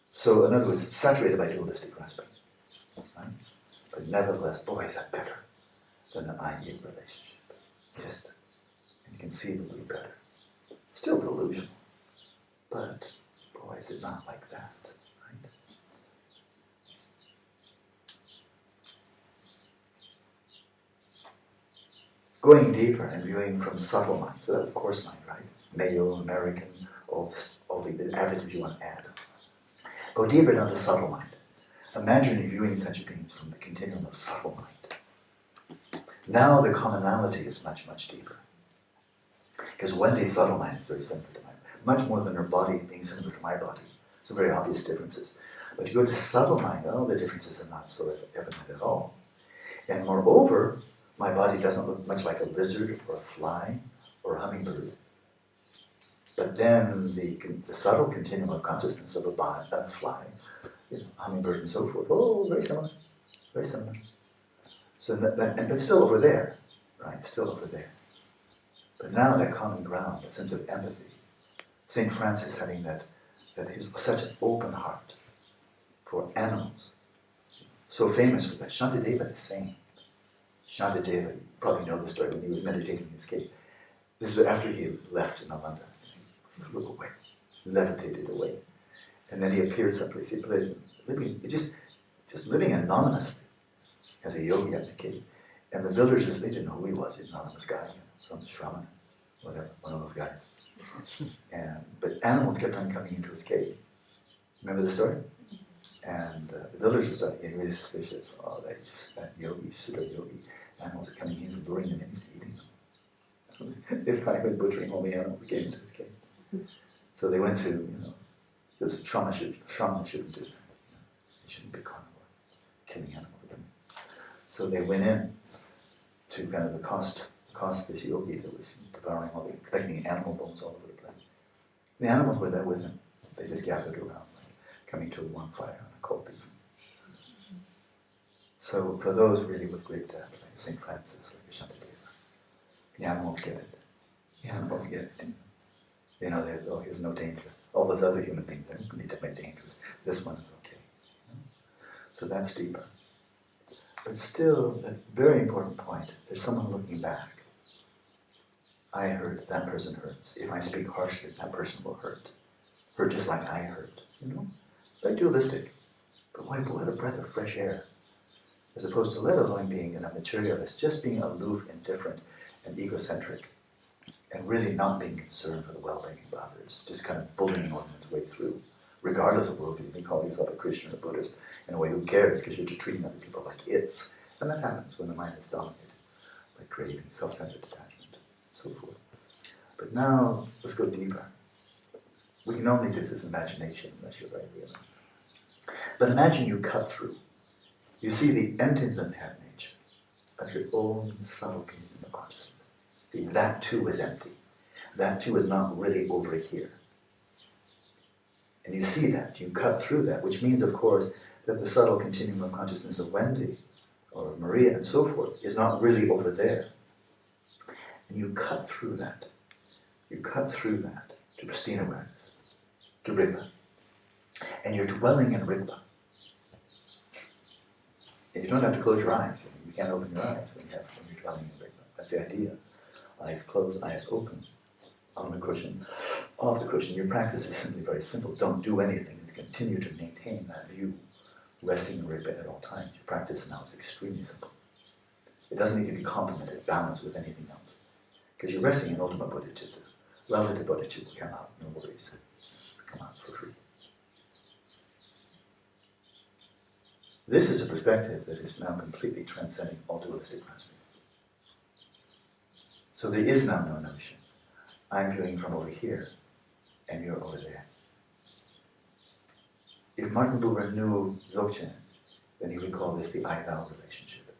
So in other words, saturated by dualistic grasping. Right? But nevertheless, boy, is that better than an I-you relationship. Just, and you can see the little better. Still delusional. But, boy, is it not like that. Right? Going deeper and viewing from subtle mind, so that's the coarse mind, right? Male, American, all the attitudes you want to add. Go deeper down the subtle mind. Imagine viewing such beings from the continuum of subtle mind. Now the commonality is much, much deeper. Because Wendy's subtle mind is very similar to mine, much more than her body being similar to my body. Some very obvious differences. But you go to subtle mind, oh, the differences are not so evident at all. And moreover, my body doesn't look much like a lizard or a fly or a hummingbird. But then the subtle continuum of consciousness of a fly, you know, hummingbird and so forth, oh, very similar, very similar. So but still over there, right, still over there. But now that common ground, that sense of empathy, St. Francis having that he's such an open heart for animals, so famous for that. Shantideva the same. Shantideva, you probably know the story, when he was meditating in his cave. This was after he left Nalanda. He flew away, levitated away. And then he appeared someplace. He just living anonymously as a yogi at the cave. And the villagers, they didn't know who he was. He was an anonymous guy, you know, some shaman, whatever, one of those guys. But animals kept on coming into his cave. Remember the story? And the villagers started getting really suspicious. Oh, that yogi, pseudo-yogi. Animals are coming in, he's luring them in, he's eating them. This guy was butchering all the animals that came into his cave. So they went to, you know, because shaman shouldn't do that. They shouldn't be carnivores, killing animals. So they went in to kind of accost this yogi that was devouring collecting animal bones all over the place. The animals were there with him. They just gathered around, like coming to one fire on a cold beef. So for those really with great depth, like St. Francis, like Shantideva, the animals get it. The animals get it. You know, here's no danger. All those other human beings, they're going to be dangerous. This one is okay. So that's deeper. But still, a very important point, there's someone looking back. I hurt, that person hurts. If I speak harshly, that person will hurt. Hurt just like I hurt, you know? very dualistic. But what a breath of fresh air. As opposed to let alone being a materialist, just being aloof, indifferent, and egocentric, and really not being concerned for the well-being of others, just kind of bullying on one's way through, regardless of whether you may call yourself a Christian or Buddhist. In a way, who cares, because you're just treating other people like it's. And that happens when the mind is dominated by craving, self-centered attachment, and so forth. But now, let's go deeper. We can only do this imagination unless you're very real. But imagine you cut through. You see the emptiness and inherent nature of your own subtle kingdom of consciousness. See, that too is empty. That too is not really over here. And you see that, you cut through that, which means, of course, that the subtle continuum of consciousness of Wendy, or Maria, and so forth, is not really over there. And you cut through that. You cut through that to pristine awareness, to Rigpa. And you're dwelling in Rigpa. And you don't have to close your eyes. You can't open your eyes when you're dwelling in Rigpa. That's the idea. Eyes closed, eyes open, on the cushion, off the cushion. Your practice is simply very simple. Don't do anything and continue to maintain that view, resting in Rigpa at all times. Your practice now is extremely simple. It doesn't need to be complemented, balanced with anything else. Because you're resting in ultimate bodhicitta. Relative bodhicitta will come out, no worries. It'll come out for free. This is a perspective that is now completely transcending all dualistic grasping. So there is now no notion. I'm viewing from over here, and you're over there. If Martin Buber knew Dzogchen, then he would call this the I-thou relationship,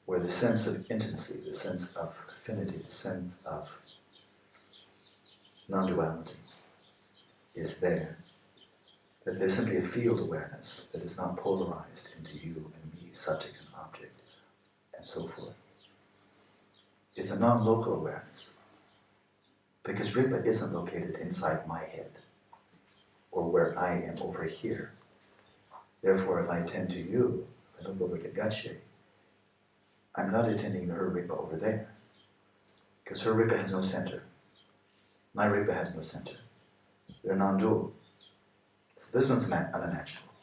where the sense of intimacy, the sense of affinity, the sense of non-duality is there. That there's simply a field awareness that is not polarized into you and me, subject and object, and so forth. It's a non-local awareness. Because Rigpa isn't located inside my head, or where I am over here. Therefore, if I attend to you, if I look over at Gache, I'm not attending to her Rigpa over there. Because her Rigpa has no center. My Rigpa has no center. They're non-dual. So this one's unimaginable.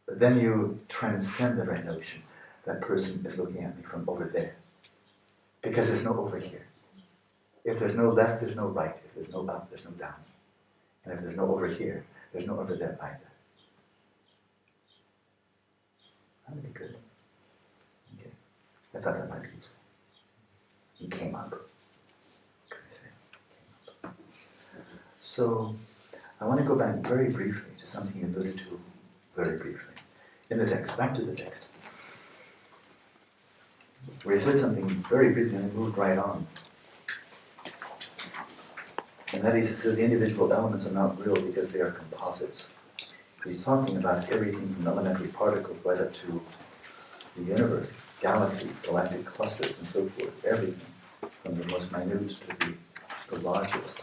But then you transcend the very notion that person is looking at me from over there. Because there's no over here. If there's no left, there's no right. If there's no up, there's no down. And if there's no over here, there's no over there either. That would be good. Okay. I thought that might be useful. He came up. Can I say? Came up. So, I want to go back very briefly to something he alluded to very briefly. In the text, back to the text. Where he said something very briefly and moved right on. And that is, he said the individual elements are not real because they are composites. He's talking about everything from elementary particles right up to the universe, galaxies, galactic clusters, and so forth. Everything, from the most minute to the largest.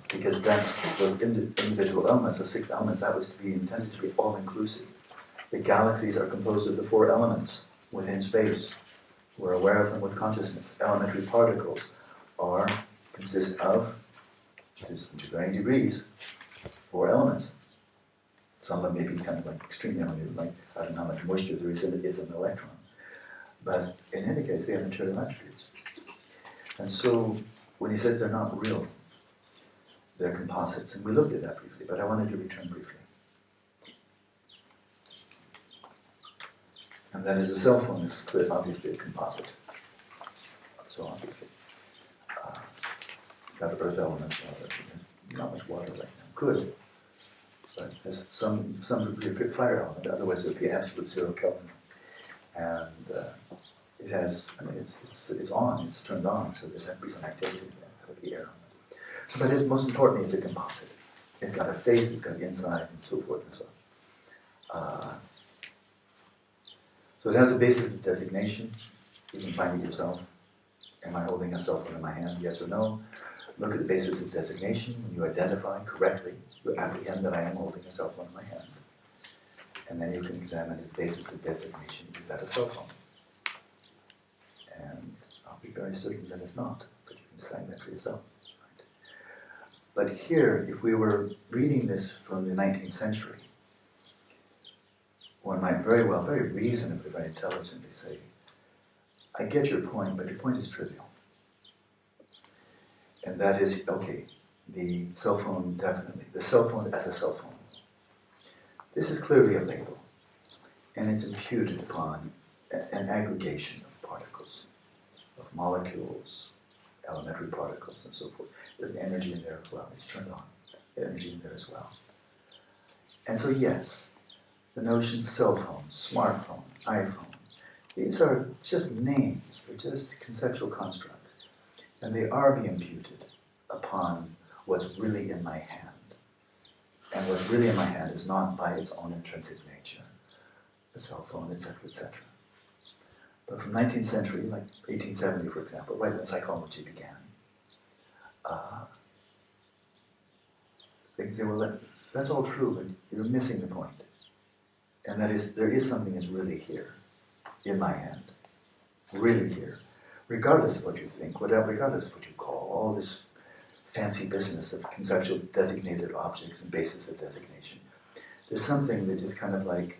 Because those individual elements, the 6 elements, that was to be intended to be all-inclusive. The galaxies are composed of the 4 elements within space. We're aware of them with consciousness. Elementary particles consist of, to varying degrees, 4 elements. Some of them may be kind of like extreme elements, like I don't know how much moisture there is in an electron. But in any case, they have material attributes. And so, when he says they're not real, they're composites. And we looked at that briefly, but I wanted to return briefly. And that is, a cell phone is obviously a composite. So obviously. Got earth elements, not much water right now. Good. But there's some degree of fire element, otherwise it would be absolute 0 Kelvin. And it has, I mean, it's on, it's turned on, so there's has to be some activity there, there would be air on it. So, but most importantly, it's a composite. It's got a face, it's got the inside, and so forth and so on. So it has a basis of designation. You can find it yourself. Am I holding a cell phone in my hand, yes or no? Look at the basis of designation. When you identify correctly, you apprehend that I am holding a cell phone in my hand. And then you can examine the basis of designation. Is that a cell phone? And I'll be very certain that it's not, but you can decide that for yourself. Right? But here, if we were reading this from the 19th century, one might very well, very reasonably, very intelligently say, I get your point, but your point is trivial. And that is, okay, the cell phone, definitely. The cell phone as a cell phone. This is clearly a label, and it's imputed upon an aggregation of particles, of molecules, elementary particles, and so forth. There's energy in there as well. It's turned on. Energy in there as well. And so, yes, the notion cell phone, smartphone, iPhone, these are just names. They're just conceptual constructs. And they are being imputed upon what's really in my hand. And what's really in my hand is not by its own intrinsic nature, a cell phone, etc., etc. But from 19th century, like 1870, for example, right when psychology began, they can say, well, that's all true, but you're missing the point. And that is, there is something that's really here, in my hand, really here, regardless of what you think, regardless of what you call, all this fancy business of conceptual designated objects and basis of designation. There's something that just kind of like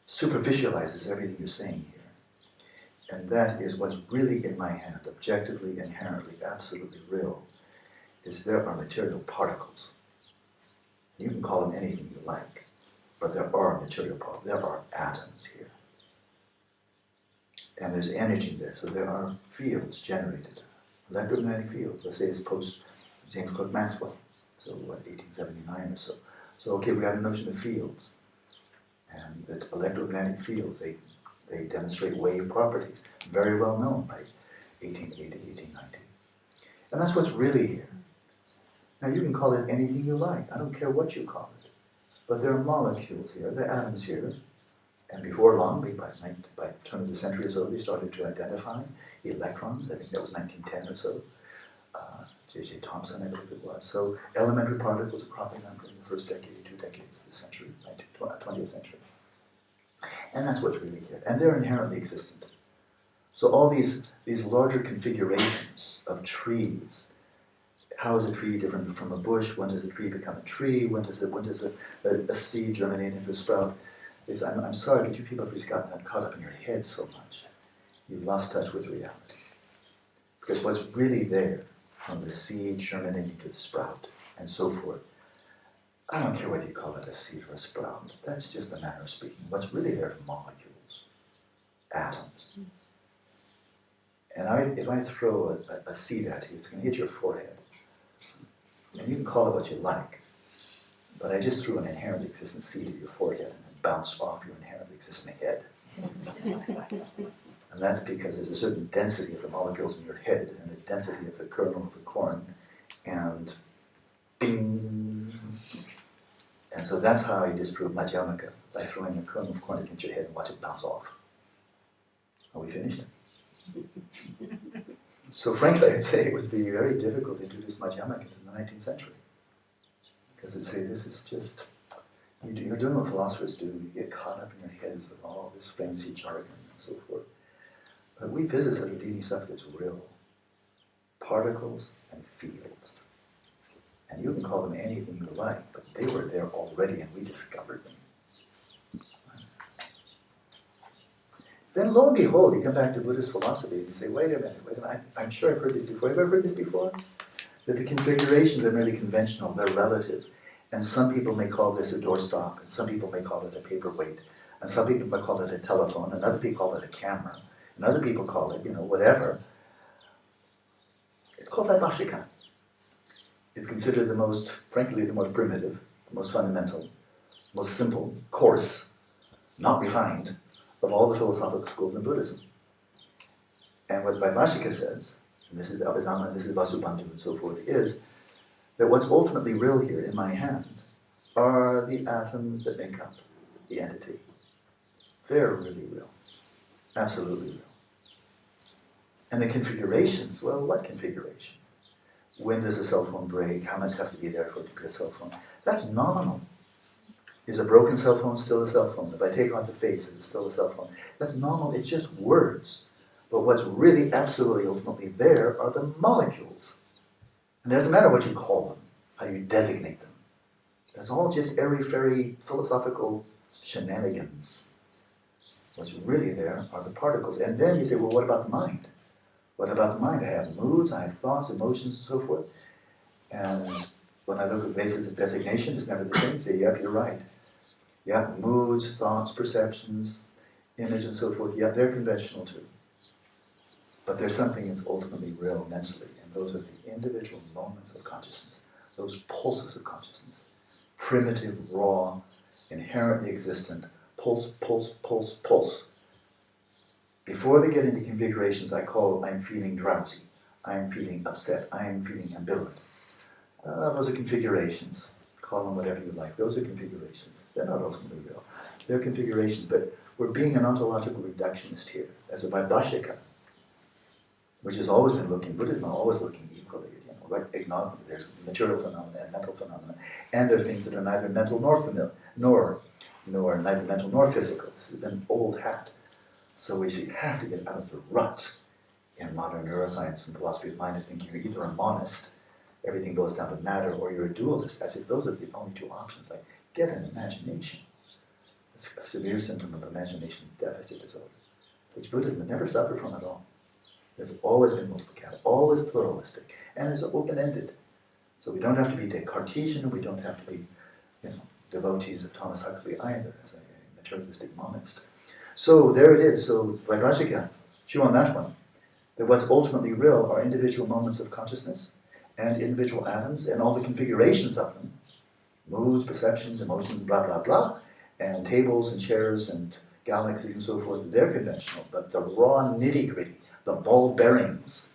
superficializes everything you're saying here. And that is what's really in my hand, objectively, inherently, absolutely real, is there are material particles. You can call them anything you like, but there are material particles, there are atoms here. And there's energy there, so there are fields generated, electromagnetic fields. Let's say it's post James Clerk Maxwell, so what, 1879 or so. So okay, we have a notion of fields, and that electromagnetic fields, they demonstrate wave properties, very well known by 1880, 1890. And that's what's really here. Now you can call it anything you like, I don't care what you call it, but there are molecules here, there are atoms here, and before long, by the turn of the century or so, they started to identify electrons. I think that was 1910 or so. J.J. Thomson, I believe it was. So elementary particles are cropping up in the first decade, 2 decades of the century, 20th century. And that's what's really here. And they're inherently existent. So all these larger configurations of trees, how is a tree different from a bush? When does the tree become a tree? When does a seed germinate into a sprout? I'm sorry, but you people have just gotten caught up in your head so much. You've lost touch with reality. Because what's really there, from the seed germinating to the sprout, and so forth, I don't care whether you call it a seed or a sprout. That's just a manner of speaking. What's really there is molecules, atoms. And if I throw a seed at you, it's going to hit your forehead. And you can call it what you like, but I just threw an inherently existent seed at your forehead and it bounced off your inherently existent head. And that's because there's a certain density of the molecules in your head and the density of the kernel of the corn, and bing! And so that's how I disprove Madhyamaka, by throwing a kernel of corn against your head and watch it bounce off. Are we finished? So frankly, I'd say it would be very difficult to introduce Madhyamaka into the 19th century. Because I'd say this is just, you're doing what philosophers do, you get caught up in your heads with all this fancy jargon and so forth. But we physicists are dealing stuff that's real. Particles and fields. And you can call them anything you like, but they were there already and we discovered them. Then lo and behold, you come back to Buddhist philosophy and you say, wait a minute, I'm sure I've heard this before. Have you ever heard this before? That the configurations are merely conventional, they're relative. And some people may call this a doorstop, and some people may call it a paperweight, and some people may call it a telephone, and other people call it a camera, and other people call it, whatever. It's called Vipashyana. It's considered the most, frankly, the most primitive, the most fundamental, most simple, coarse, not refined, of all the philosophical schools in Buddhism. And what Vipashyana says, and this is the Abhidhamma, this is Vasubandhu and so forth, is that what's ultimately real here in my hand are the atoms that make up the entity. They're really real. Absolutely real. And the configurations, well, what configuration? When does a cell phone break? How much has to be there for it to be a cell phone? That's nominal. Is a broken cell phone still a cell phone? If I take off the face, is it still a cell phone? That's nominal. It's just words. But what's really absolutely ultimately there are the molecules. And it doesn't matter what you call them. how you designate them. That's all just airy-fairy philosophical shenanigans. What's really there are the particles. And then you say, well, what about the mind? What about the mind? I have moods, I have thoughts, emotions, and so forth. And when I look at the basis of designation, it's never the same. You say, yep, you're right. Yep, moods, thoughts, perceptions, image, and so forth. Yep, they're conventional too. But there's something that's ultimately real mentally, and those are the individual moments of consciousness, those pulses of consciousness. Primitive, raw, inherently existent, pulse, pulse, pulse, pulse. Before they get into configurations I call, I'm feeling drowsy, I'm feeling upset, I'm feeling ambivalent. Those are configurations. Call them whatever you like. Those are configurations. They're not ultimately real. They're configurations, but we're being an ontological reductionist here. As a Vipashyana, which has always been looking, Buddhism is always looking equally. Like acknowledging there's material phenomena and mental phenomena, and there are things that are neither mental nor familiar, nor neither mental nor physical. This has been an old hat. So we have to get out of the rut in modern neuroscience and philosophy of mind and thinking you're either a monist, everything goes down to matter, or you're a dualist, as if those are the only two options. Like, get an imagination. It's a severe symptom of imagination deficit disorder, which Buddhism had never suffered from at all. There's always been multiplicative, always pluralistic, and it's open-ended. So we don't have to be Descartesian, and we don't have to be, devotees of Thomas Huxley either, as a materialistic monist. So there it is. So Vipashyana, chew on that one. That what's ultimately real are individual moments of consciousness and individual atoms and all the configurations of them, moods, perceptions, emotions, blah, blah, blah, and tables and chairs and galaxies and so forth. They're conventional, but the raw nitty-gritty, the ball bearings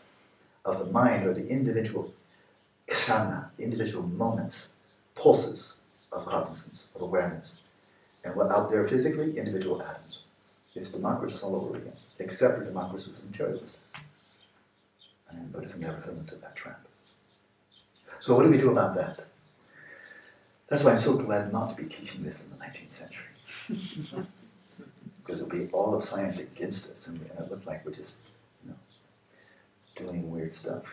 of the mind are the individual kshana, individual moments, pulses of cognizance, of awareness. And what out there physically, individual atoms. It's Democritus all over again, except for Democritus was a materialist. And Buddhism never fell into that trap. So what do we do about that? That's why I'm so glad not to be teaching this in the 19th century. Because it would be all of science against us, and it looked like we're just doing weird stuff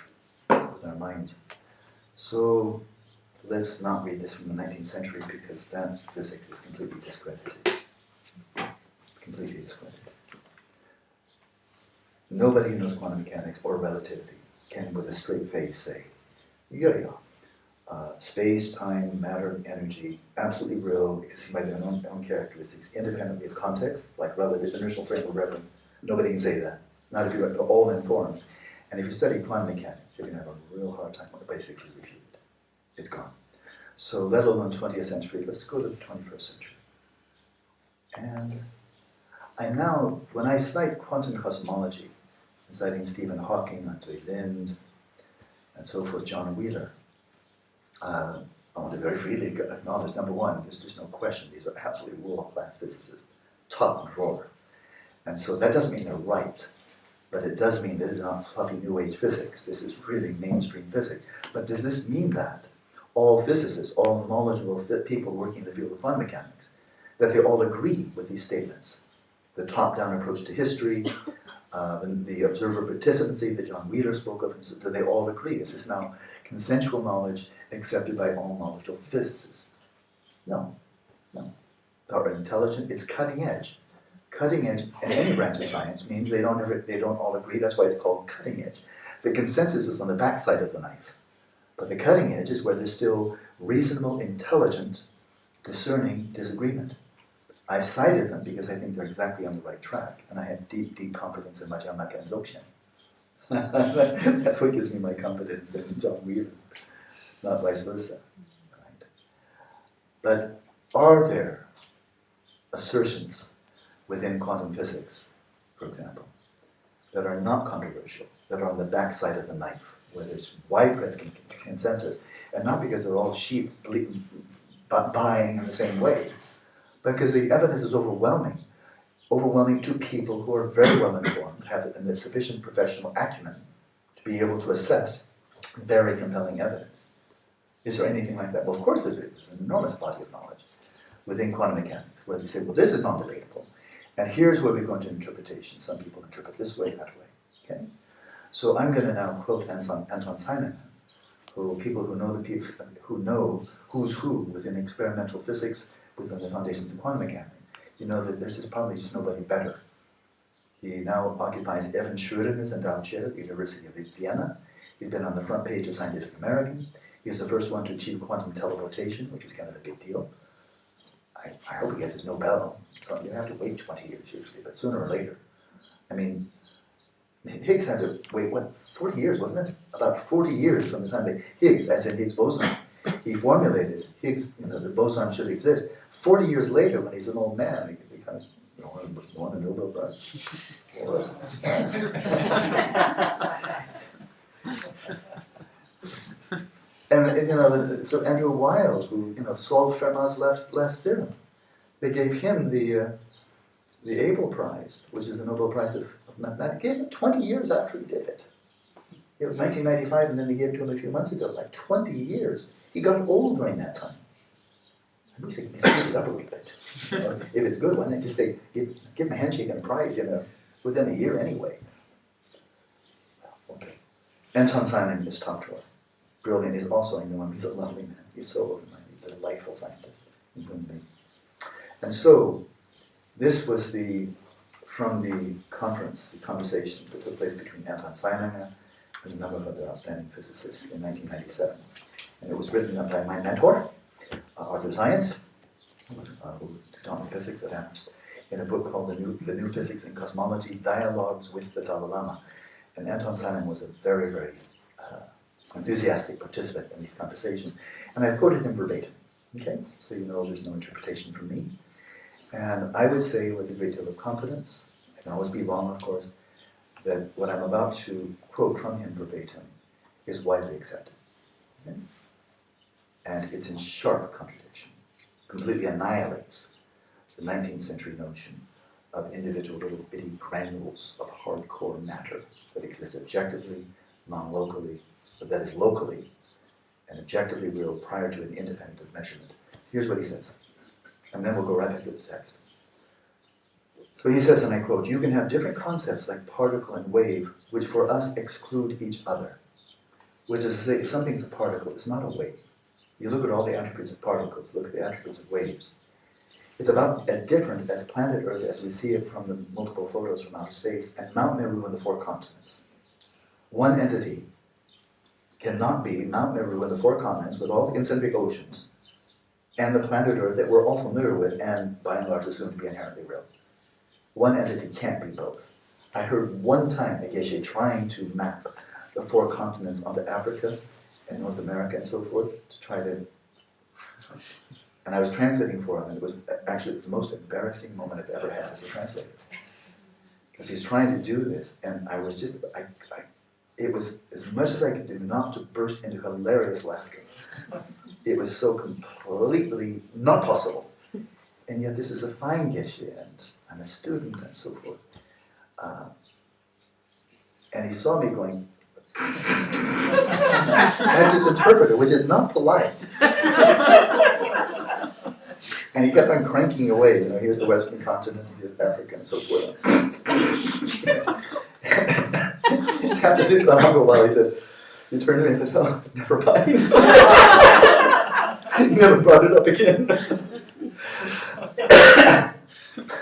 with our minds. So let's not read this from the 19th century, because that physics is completely discredited. Completely discredited. Nobody who knows quantum mechanics or relativity can, with a straight face, say, space, time, matter, energy, absolutely real, existing by their own characteristics, independently of context, like relative inertial frame of reference. Nobody can say that. Not if you're all informed. And if you study quantum mechanics, you're going to have a real hard time basically refuting it. It's gone. So let alone 20th century, let's go to the 21st century. And I'm now, when I cite quantum cosmology, I'm citing Stephen Hawking, Andre Linde, and so forth, John Wheeler, I want to very freely acknowledge, number one, there's just no question, these are absolutely world-class physicists, top drawer. And so that doesn't mean they're right, but it does mean this is not fluffy New Age physics. This is really mainstream physics. But does this mean that all physicists, all knowledgeable people working in the field of quantum mechanics, that they all agree with these statements? The top-down approach to history, the observer participancy that John Wheeler spoke of, do they all agree? Is this now consensual knowledge accepted by all knowledgeable physicists? No, no. They're intelligent, it's cutting edge. Cutting edge in any branch of science means they don't all agree. That's why it's called cutting edge. The consensus is on the backside of the knife. But the cutting edge is where there's still reasonable, intelligent, discerning disagreement. I've cited them because I think they're exactly on the right track, and I have deep, deep confidence in Madhyamaka and Dzogchen. That's what gives me my confidence in John Wheeler, not vice versa. Right? But are there assertions within quantum physics, for example, that are not controversial, that are on the backside of the knife, where there's widespread consensus, and not because they're all sheep buying in the same way, but because the evidence is overwhelming to people who are very well informed, have a sufficient professional acumen to be able to assess very compelling evidence. Is there anything like that? Well, of course there is. There's an enormous body of knowledge within quantum mechanics, where they say, well, this is non-debatable. And here's where we go into interpretation. Some people interpret this way, that way. Okay? So I'm going to now quote Anton Seinerman, people who know who know who's who within experimental physics, within the foundations of quantum mechanics, you know that there's just probably just nobody better. He now occupies Evan Schrödinger's endowed chair at the University of Vienna. He's been on the front page of Scientific American. He was the first one to achieve quantum teleportation, which is kind of a big deal. I hope he gets his Nobel. So you have to wait 20 years usually, but sooner or later. I mean, Higgs had to wait, 40 years, wasn't it? About 40 years from the time that Higgs, as in Higgs boson, he formulated Higgs, the boson should exist. 40 years later, when he's an old man, he kind of, want a Nobel Prize? And so Andrew Wiles, who solved Fermat's last theorem, they gave him the Abel Prize, which is the Nobel Prize of mathematics. Gave him 20 years after he did it. It was 1995, and then they gave it to him a few months ago. Like 20 years. He got old during that time. And we say, speed it up a little bit. If it's good, why not just say, give him a handshake and a prize, within a year anyway. Okay. Anton Simon is top drawer. Brilliant. He's also, I know him, he's a lovely man. He's so open-minded. He's a delightful scientist. And so, this was from the conference, the conversation that took place between Anton Simon and a number of other outstanding physicists in 1997. And it was written up by my mentor, Arthur Science, who taught me physics at Amherst, in a book called The New Physics and Cosmology, Dialogues with the Dalai Lama. And Anton Simon was a very, very enthusiastic participant in these conversations. And I quoted him verbatim. Okay? So you know there's no interpretation from me. And I would say with a great deal of confidence, I can always be wrong, of course, that what I'm about to quote from him verbatim is widely accepted. Okay? And it's in sharp contradiction. Completely annihilates the 19th century notion of individual little bitty granules of hardcore matter that exist objectively, non-locally, but that is locally and objectively real prior to an independent of measurement. Here's what he says, and then we'll go right back to the text. So he says, and I quote, "You can have different concepts like particle and wave, which for us exclude each other." Which is to say, if something's a particle, it's not a wave. You look at all the attributes of particles, look at the attributes of waves. It's about as different as planet Earth as we see it from the multiple photos from outer space and Mount Meru and the 4 continents. One entity cannot be Mount Meru and the 4 continents with all the concentric oceans and the planet Earth that we're all familiar with and by and large assumed to be inherently real. One entity can't be both. I heard one time a geshe trying to map the 4 continents onto Africa and North America and so forth to try to... And I was translating for him, and it was actually the most embarrassing moment I've ever had as a translator. Because he's trying to do this, and I was just... it was as much as I could do not to burst into hilarious laughter. It was so completely not possible. And yet this is a fine geshe, and I'm a student and so forth. And he saw me going, as his interpreter, which is not polite. And he kept on cranking away, here's the Western continent, here's Africa, and so forth. After this gone on for a while, he said, he turned to me and said, "Oh, never mind." He never brought it up again.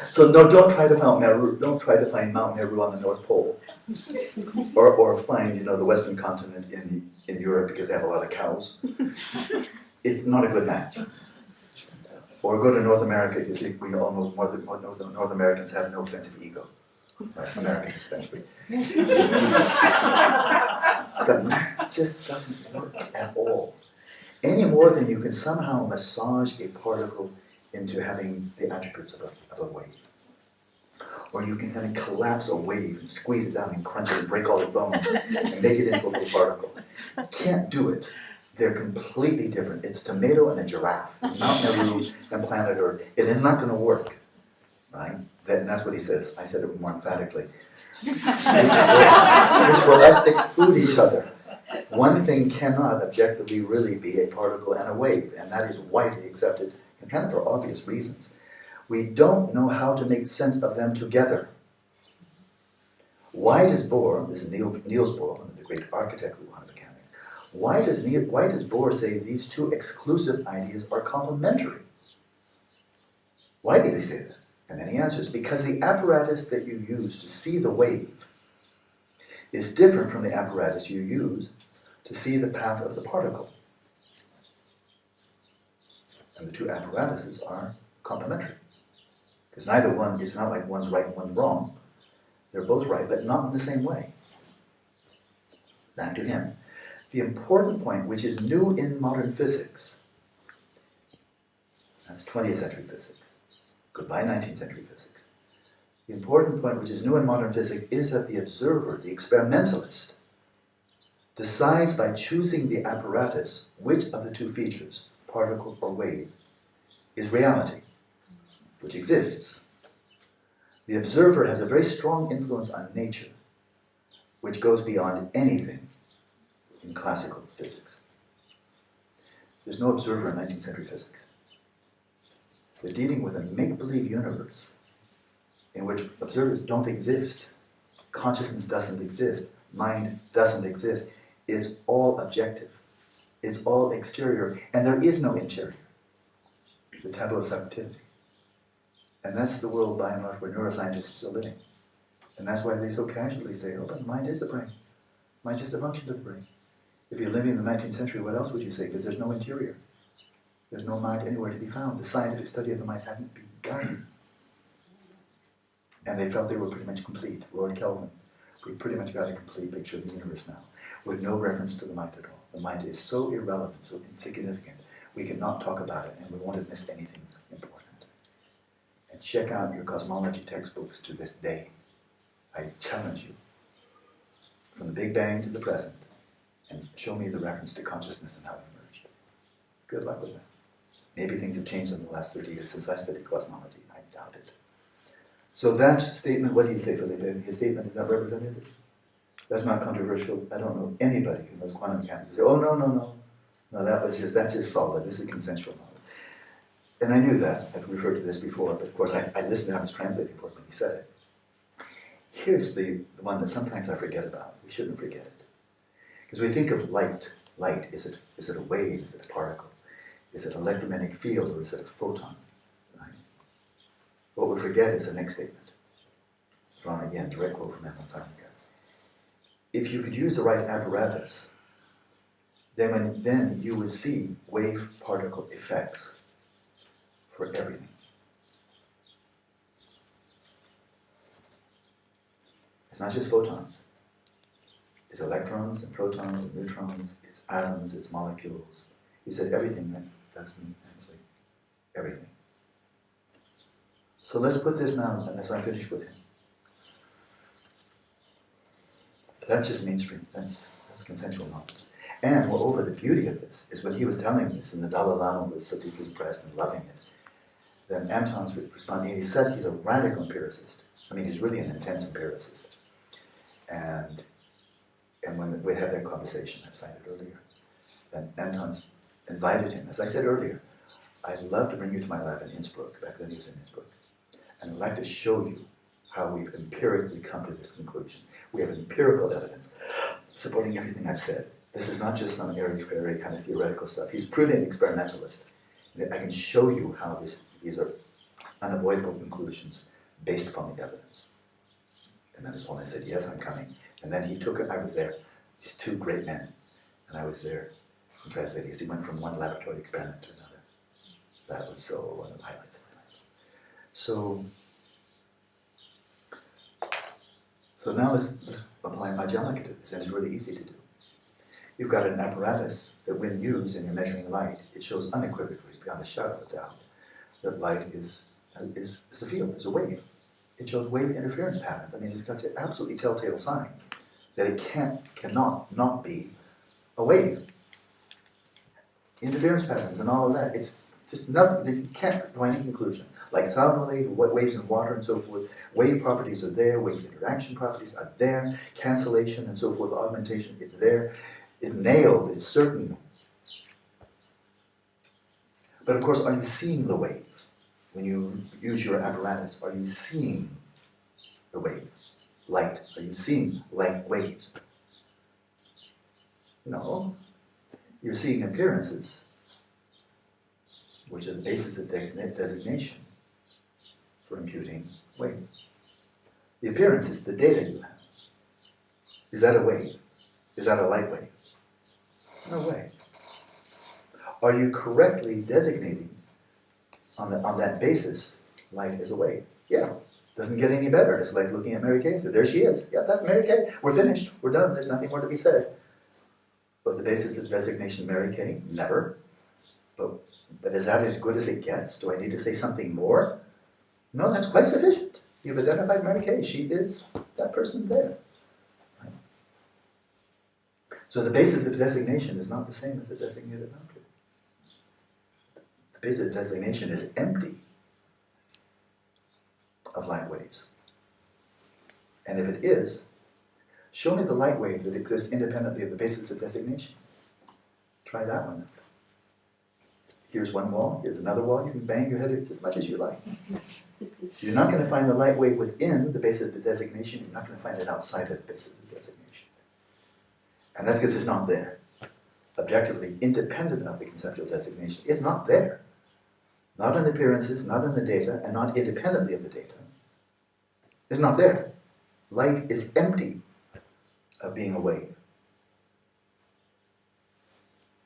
So no, don't try to find Mount Meru on the North Pole, or find the Western continent in Europe because they have a lot of cows. It's not a good match. Or go to North America. We all know North Americans have no sense of ego, right? Americans especially. The math just doesn't work at all. Any more than you can somehow massage a particle into having the attributes of a wave. Or you can kind of collapse a wave and squeeze it down and crunch it and break all the bones and make it into a little particle. Can't do it. They're completely different. It's a tomato and a giraffe. Mount Meru and planet Earth. It is not going to work. Right? That's what he says. I said it more emphatically. Which for us exclude each other. One thing cannot objectively really be a particle and a wave, and that is widely accepted, and kind of for obvious reasons. We don't know how to make sense of them together. Why does Bohr, this is Niels Bohr, one of the great architects of quantum mechanics, Why does Bohr say these two exclusive ideas are complementary? Why does he say that? And then he answers, because the apparatus that you use to see the wave is different from the apparatus you use to see the path of the particle. And the two apparatuses are complementary. Because neither one, it's not like one's right and one's wrong. They're both right, but not in the same way. Back to him. The important point, which is new in modern physics, that's 20th century physics. Goodbye 19th century physics. The important point, which is new in modern physics, is that the observer, the experimentalist, decides by choosing the apparatus which of the two features, particle or wave, is reality, which exists. The observer has a very strong influence on nature, which goes beyond anything in classical physics. There's no observer in 19th century physics. They're dealing with a make-believe universe in which observers don't exist. Consciousness doesn't exist. Mind doesn't exist. It's all objective. It's all exterior. And there is no interior. The taboo of subjectivity. And that's the world, by and large, where neuroscientists are still living. And that's why they so casually say, oh, but mind is the brain. Mind's just a function of the brain. If you're living in the 19th century, what else would you say? Because there's no interior. There's no mind anywhere to be found. The scientific study of the mind hadn't begun. And they felt they were pretty much complete. Lord Kelvin, we pretty much got a complete picture of the universe now, with no reference to the mind at all. The mind is so irrelevant, so insignificant, we cannot talk about it, and we won't have missed anything important. And check out your cosmology textbooks to this day. I challenge you, from the Big Bang to the present, and show me the reference to consciousness and how it emerged. Good luck with that. Maybe things have changed in the last 30 years since I studied cosmology. I doubt it. So that statement, what do you say, Felipe? His statement is not representative? That's not controversial. I don't know anybody who knows quantum mechanics. Say, oh, no. No, that's just solid. This is consensual knowledge. And I knew that. I've referred to this before, but of course I listened. I was translating for it when he said it. Here's the one that sometimes I forget about. We shouldn't forget it. Because we think of light. Light, is it a wave? Is it a particle? Is it an electromagnetic field, or is it a photon? Right? What we forget is the next statement. From, again, direct quote from Edmund Simon. If you could use the right apparatus, then you would see wave-particle effects for everything. It's not just photons. It's electrons and protons and neutrons. It's atoms, it's molecules. He said everything. That's me, actually. Everything. So let's put this now, and as I finish with him. That's just mainstream. That's consensual knowledge. And moreover, the beauty of this is when he was telling this, and the Dalai Lama was so deeply impressed and loving it, then Anton's responding, he said he's a radical empiricist. I mean, he's really an intense empiricist. And when we had that conversation, I cited earlier, then Anton's invited him. As I said earlier, I'd love to bring you to my lab in Innsbruck, back then he was in Innsbruck, and I'd like to show you how we've empirically come to this conclusion. We have empirical evidence supporting everything I've said. This is not just some airy-fairy kind of theoretical stuff. He's purely an experimentalist. I can show you how these are unavoidable conclusions based upon the evidence. And that is when I said, yes, I'm coming. And then he took it, I was there, these two great men, and I was there and translating as he went from one laboratory experiment to another. That was so one of the highlights of my life. So now let's apply Majjhima to this, and it's really easy to do. You've got an apparatus that when used and you're measuring light, it shows unequivocally, beyond a shadow of a doubt, that light is a field, is a wave. It shows wave interference patterns. I mean, it's got absolutely telltale signs that it cannot not be a wave. Interference patterns and all of that. It's just nothing, you can't draw any conclusion. Like sound wave, waves in water and so forth, wave properties are there, wave interaction properties are there, cancellation and so forth, augmentation is there, it's nailed, it's certain. But of course, are you seeing the wave? When you use your apparatus, are you seeing the wave? Light, are you seeing light waves? No. you're seeing appearances, which is the basis of designation for imputing weight. The appearance is the data you have. Is that a wave? Is that a light wave? No way. Are you correctly designating on that basis light as a wave? Yeah. Doesn't get any better. It's like looking at Mary Kay and saying, there she is. Yeah, that's Mary Kay. We're finished. We're done. There's nothing more to be said. Was the basis of designation Mary Kay? Never. But is that as good as it gets? Do I need to say something more? No, that's quite sufficient. You've identified Mary Kay. She is that person there. Right? So the basis of designation is not the same as the designated object. The basis of designation is empty of light waves. And if it is, show me the light wave that exists independently of the basis of designation. Try that one out. Here's one wall, here's another wall, you can bang your head as much as you like. You're not going to find the light wave within the basis of the designation, you're not going to find it outside of the basis of the designation. And that's because it's not there. Objectively independent of the conceptual designation, it's not there. Not in the appearances, not in the data, and not independently of the data. It's not there. Light is empty of being a wave.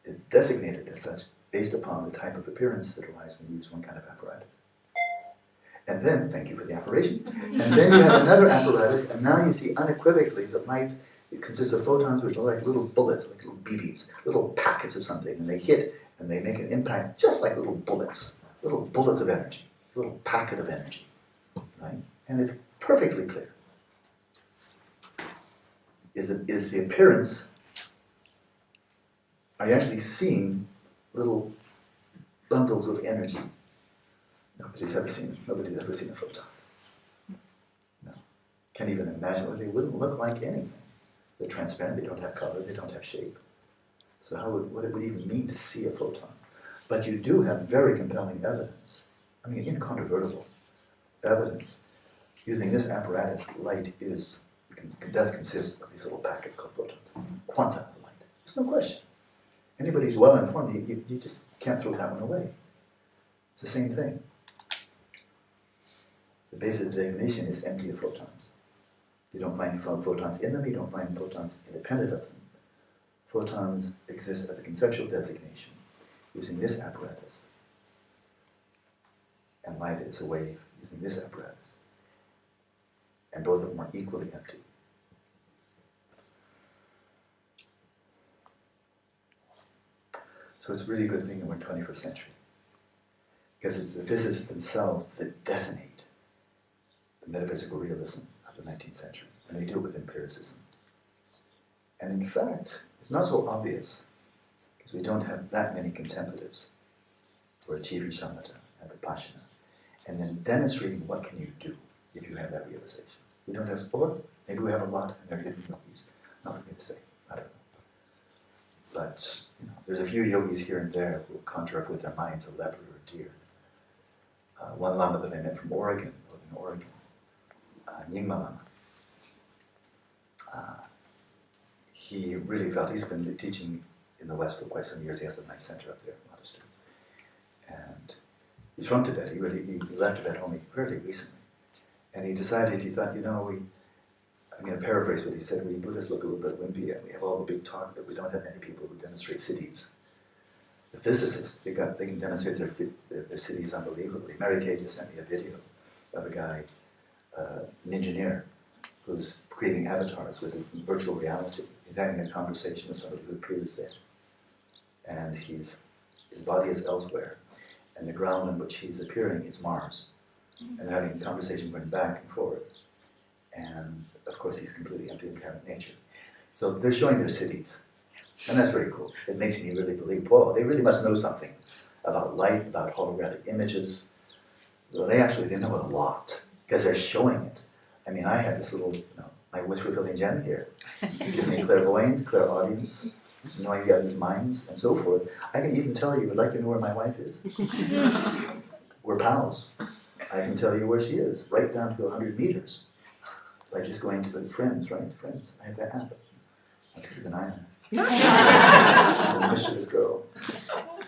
It's designated as such based upon the type of appearance that arise when you use one kind of apparatus. And then, thank you for the apparition, and then you have another apparatus, and now you see unequivocally that light, it consists of photons which are like little bullets, like little BBs, little packets of something, and they hit, and they make an impact just like little bullets of energy, a little packet of energy, right? And it's perfectly clear. Is the appearance, are you actually seeing little bundles of energy? Nobody's ever seen a photon. No. Can't even imagine what they wouldn't look like anything. They're transparent, they don't have color, they don't have shape. So what it would even mean to see a photon. But you do have very compelling evidence, I mean incontrovertible evidence. Using this apparatus, light does consist of these little packets called photons, quanta of light. There's no question. Anybody who's well informed, you just can't throw that one away. It's the same thing. The basis of designation is empty of photons. You don't find photons in them, you don't find photons independent of them. Photons exist as a conceptual designation using this apparatus. And light is a wave using this apparatus. And both of them are equally empty. So it's a really good thing that we're in the 21st century. Because it's the physicists themselves that detonate the metaphysical realism of the 19th century. And they do it with empiricism. And in fact, it's not so obvious, because we don't have that many contemplatives who are achieving Shamatha and Vipashyana, and then demonstrating what can you do if you have that realization. We don't have, or maybe we have a lot, and they're hidden yogis. Not for me to say, I don't know. But there's a few yogis here and there who conjure up with their minds a leopard or a deer. One Lama that I met from Oregon, Nyingma Lama. He really felt, he's been teaching in the West for quite some years. He has a nice center up there, a lot of students. And he's from Tibet. He left Tibet only fairly recently. And he decided, he thought, I'm going to paraphrase what he said, we Buddhists look a little bit wimpy, and we have all the big talk, but we don't have many people who demonstrate siddhis. The physicists, they can demonstrate their siddhis unbelievably. Mary Kay just sent me a video of a guy, an engineer, who's creating avatars with virtual reality. He's having a conversation with somebody who appears there. And his body is elsewhere, and the ground on which he's appearing is Mars. And they're having a conversation going back and forth. And of course he's completely empty of apparent nature. So they're showing their siddhis. And that's very cool. It makes me really believe, whoa, they really must know something about light, about holographic images. Well, they know a lot, because they're showing it. I mean, I have this little, my wish-fulfilling gem here. You give me clairvoyance, clairaudience, knowing the other's minds, and so forth. I can even tell you, would like to know where my wife is? We're pals. I can tell you where she is, right down to 100 meters. By just going to the friends, right? Friends. I have that app. I can keep an eye on her. She's a mischievous girl.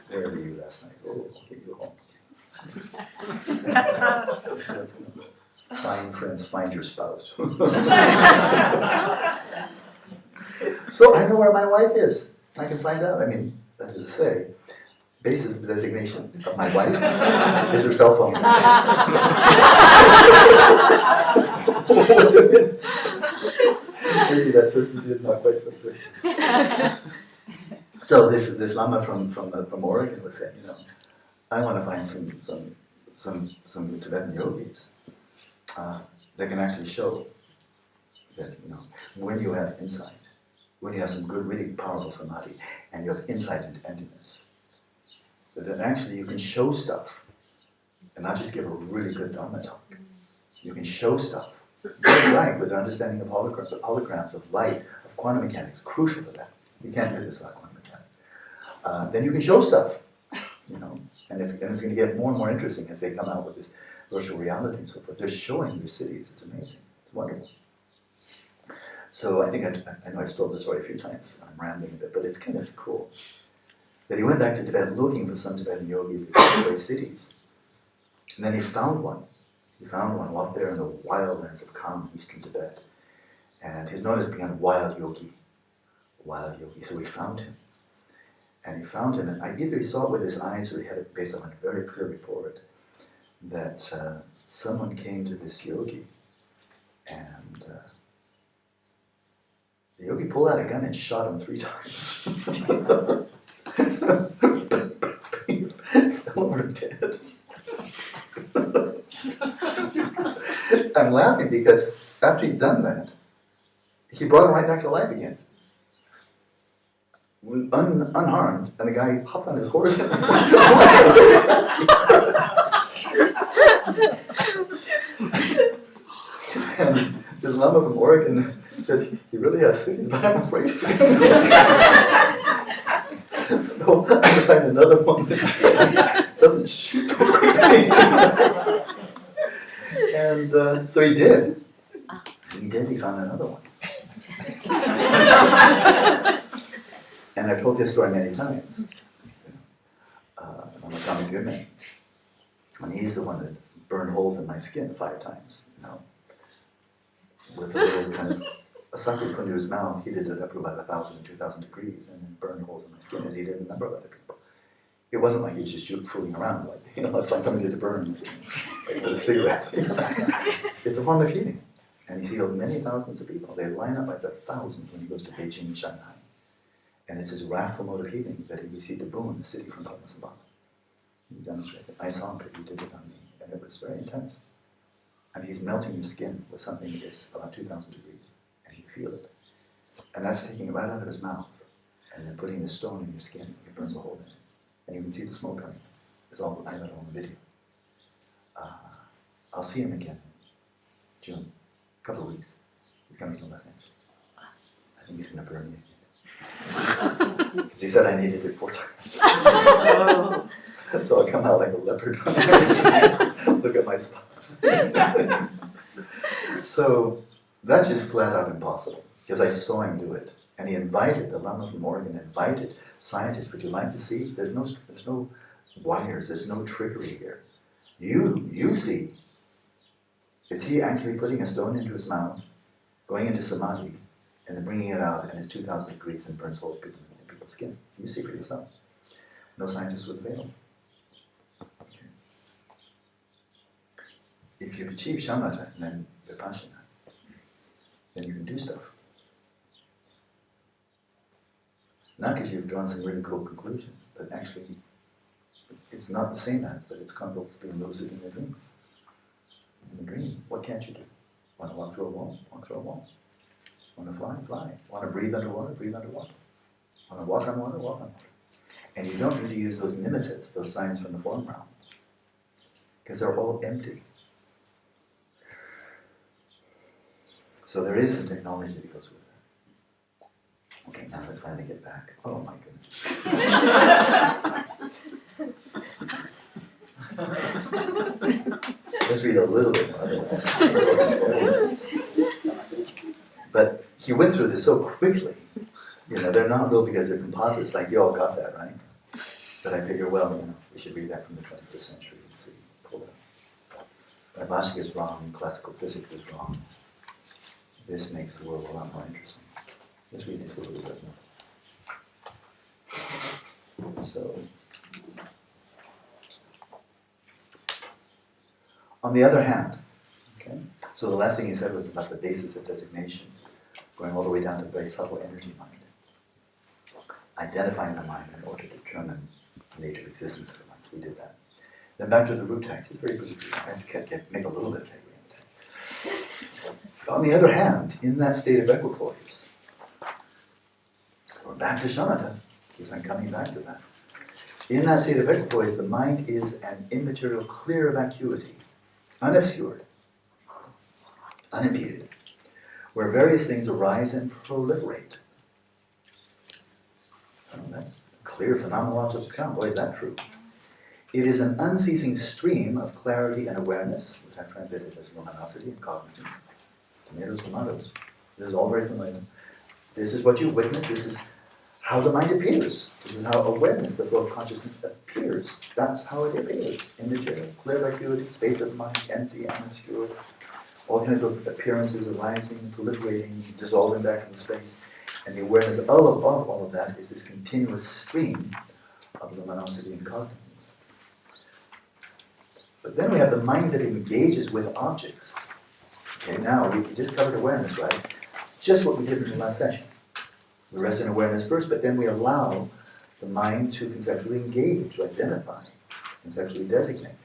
Where were you last night? Oh, I'll get you home. Find friends, find your spouse. So I know where my wife is. I can find out. I mean, that is to say, basis of designation of my wife is her cell phone. Maybe that certainty is not quite so clear. So this Lama from Oregon was saying, I want to find some Tibetan yogis that can actually show that when you have insight, when you have some good, really powerful samadhi, and you have insight into emptiness, that actually you can show stuff, and not just give a really good Dhamma talk. You can show stuff, right, with an understanding of holograms, of light, of quantum mechanics, crucial for that. You can't do this without quantum mechanics. Then you can show stuff, and it's going to get more and more interesting as they come out with this virtual reality and so forth. They're showing their cities. It's amazing. It's wonderful. So I think I know I've told the story a few times. I'm rambling a bit, but it's kind of cool. That he went back to Tibet looking for some Tibetan yogis in great cities. And then he found one. He found one up there in the wildlands of Kham, eastern Tibet. And he's known as being a wild yogi. Wild yogi. So we found him. And he found him, and either he saw it with his eyes or he had it based on a very clear report that someone came to this yogi and the yogi pulled out a gun and shot him 3 times. He fell over dead. I'm laughing because after he'd done that, he brought him right back to life again. Unharmed, and the guy hopped on his horse. And this Lama from Oregon said, he really has cities, but I'm afraid of him. So I'm going to find another one that doesn't shoot so quickly. And so he did. He found another one. And I've told this story many times. Lama, and he's the one that burned holes in my skin 5 times, with a little kind of a sucker put into his mouth, heated it up to about 1,000 to 2,000 degrees, and then burned holes in my skin as he did a number of other people. It wasn't like he was just fooling around, like, let's find something to burn, like with a cigarette. It's a form of healing. And he's healed many thousands of people. They line up by the thousands when he goes to Beijing and Shanghai. And it's his wrathful mode of healing that he received a boon in the city from Shamatha. He demonstrated it. I saw him, but he did it on me. And it was very intense. And he's melting your skin with something that is about 2,000 degrees. And you feel it. And that's taking it right out of his mouth. And then putting the stone in your skin. It burns a hole in it. And you can see the smoke coming. It's all, I got it on the video. I'll see him again in June. A couple of weeks. He's coming to Los Angeles. I think he's going to burn me again. He said I needed it 4 times. So I'll come out like a leopard. Look at my spots. So that's just flat out impossible. Because I saw him do it. And he invited, the Lama from Oregon invited scientists, would you like to see? There's no wires, there's no trickery here. You see. Is he actually putting a stone into his mouth, going into samadhi, and then bringing it out, and it's 2,000 degrees and burns holes in people's skin? You see for yourself. No scientist would avail. Okay. If you've achieved Shamatha and then Vipashyana, then you can do stuff. Not because you've drawn some really cool conclusions, but actually it's not the same as, but it's comparable to being lucid in a dream. In a dream, what can't you do? Want to walk through a wall? Walk through a wall. Want to fly? Fly. Want to breathe underwater? Breathe underwater. Want to walk on water? Walk on water. And you don't need to use those nimittas, those signs from the form realm, because they're all empty. So there is some technology that goes with it. Okay, now let's finally get back. Oh my goodness. Let's read a little bit more. But he went through this so quickly They're not real because they're composites, like you all got that, right? But I figure, well, we should read that from the 21st century and see, pull it up. Vipashyana is wrong, classical physics is wrong. This makes the world a lot more interesting. Let's read this a little bit more. So, on the other hand, okay, so the last thing he said was about the basis of designation, going all the way down to the very subtle energy mind. Identifying the mind in order to determine the nature of existence of the mind. We did that. Then back to the root text. It's very good. I have to make a little bit of headway in the text. On the other hand, in that state of equipoise, we're back to Shamatha. Keeps on coming back to that. In that state of equipoise, the mind is an immaterial, clear vacuity, unobscured, unimpeded, where various things arise and proliferate. Oh, that's a clear phenomenological account. Boy, is that true. It is an unceasing stream of clarity and awareness, which I've translated as luminosity and cognizance. Tomatoes, tomatoes. This is all very familiar. This is what you witness. This is how the mind appears. This is how awareness, the flow of consciousness, appears. That's how it appears. Immaterial, clear vacuity, space of mind, empty, unobscured. All kinds of appearances arising, proliferating, dissolving back into space. And the awareness of all of that is this continuous stream of luminosity and cognizance. But then we have the mind that engages with objects. Okay, now we just covered awareness, right? Just what we did in the last session. We rest in awareness first, but then we allow the mind to conceptually engage, to identify, conceptually designate.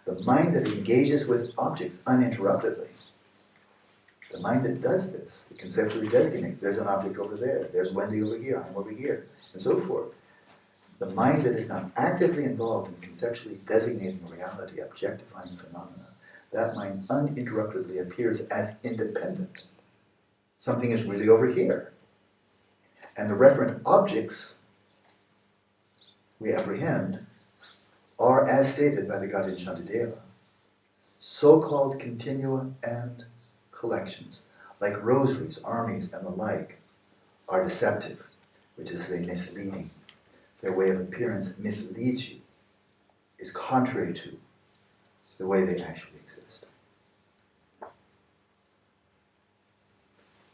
The mind that engages with objects uninterruptedly. The mind that does this, it conceptually designates, there's an object over there, there's Wendy over here, I'm over here, and so forth. The mind that is not actively involved in conceptually designating reality, objectifying phenomena, that mind uninterruptedly appears as independent. Something is really over here. And the referent objects we apprehend are, as stated by the Guardian Shantideva, so-called continua and collections, like rosaries, armies, and the like, are deceptive, which is to say misleading. Their way of appearance misleads you, is contrary to the way they actually exist.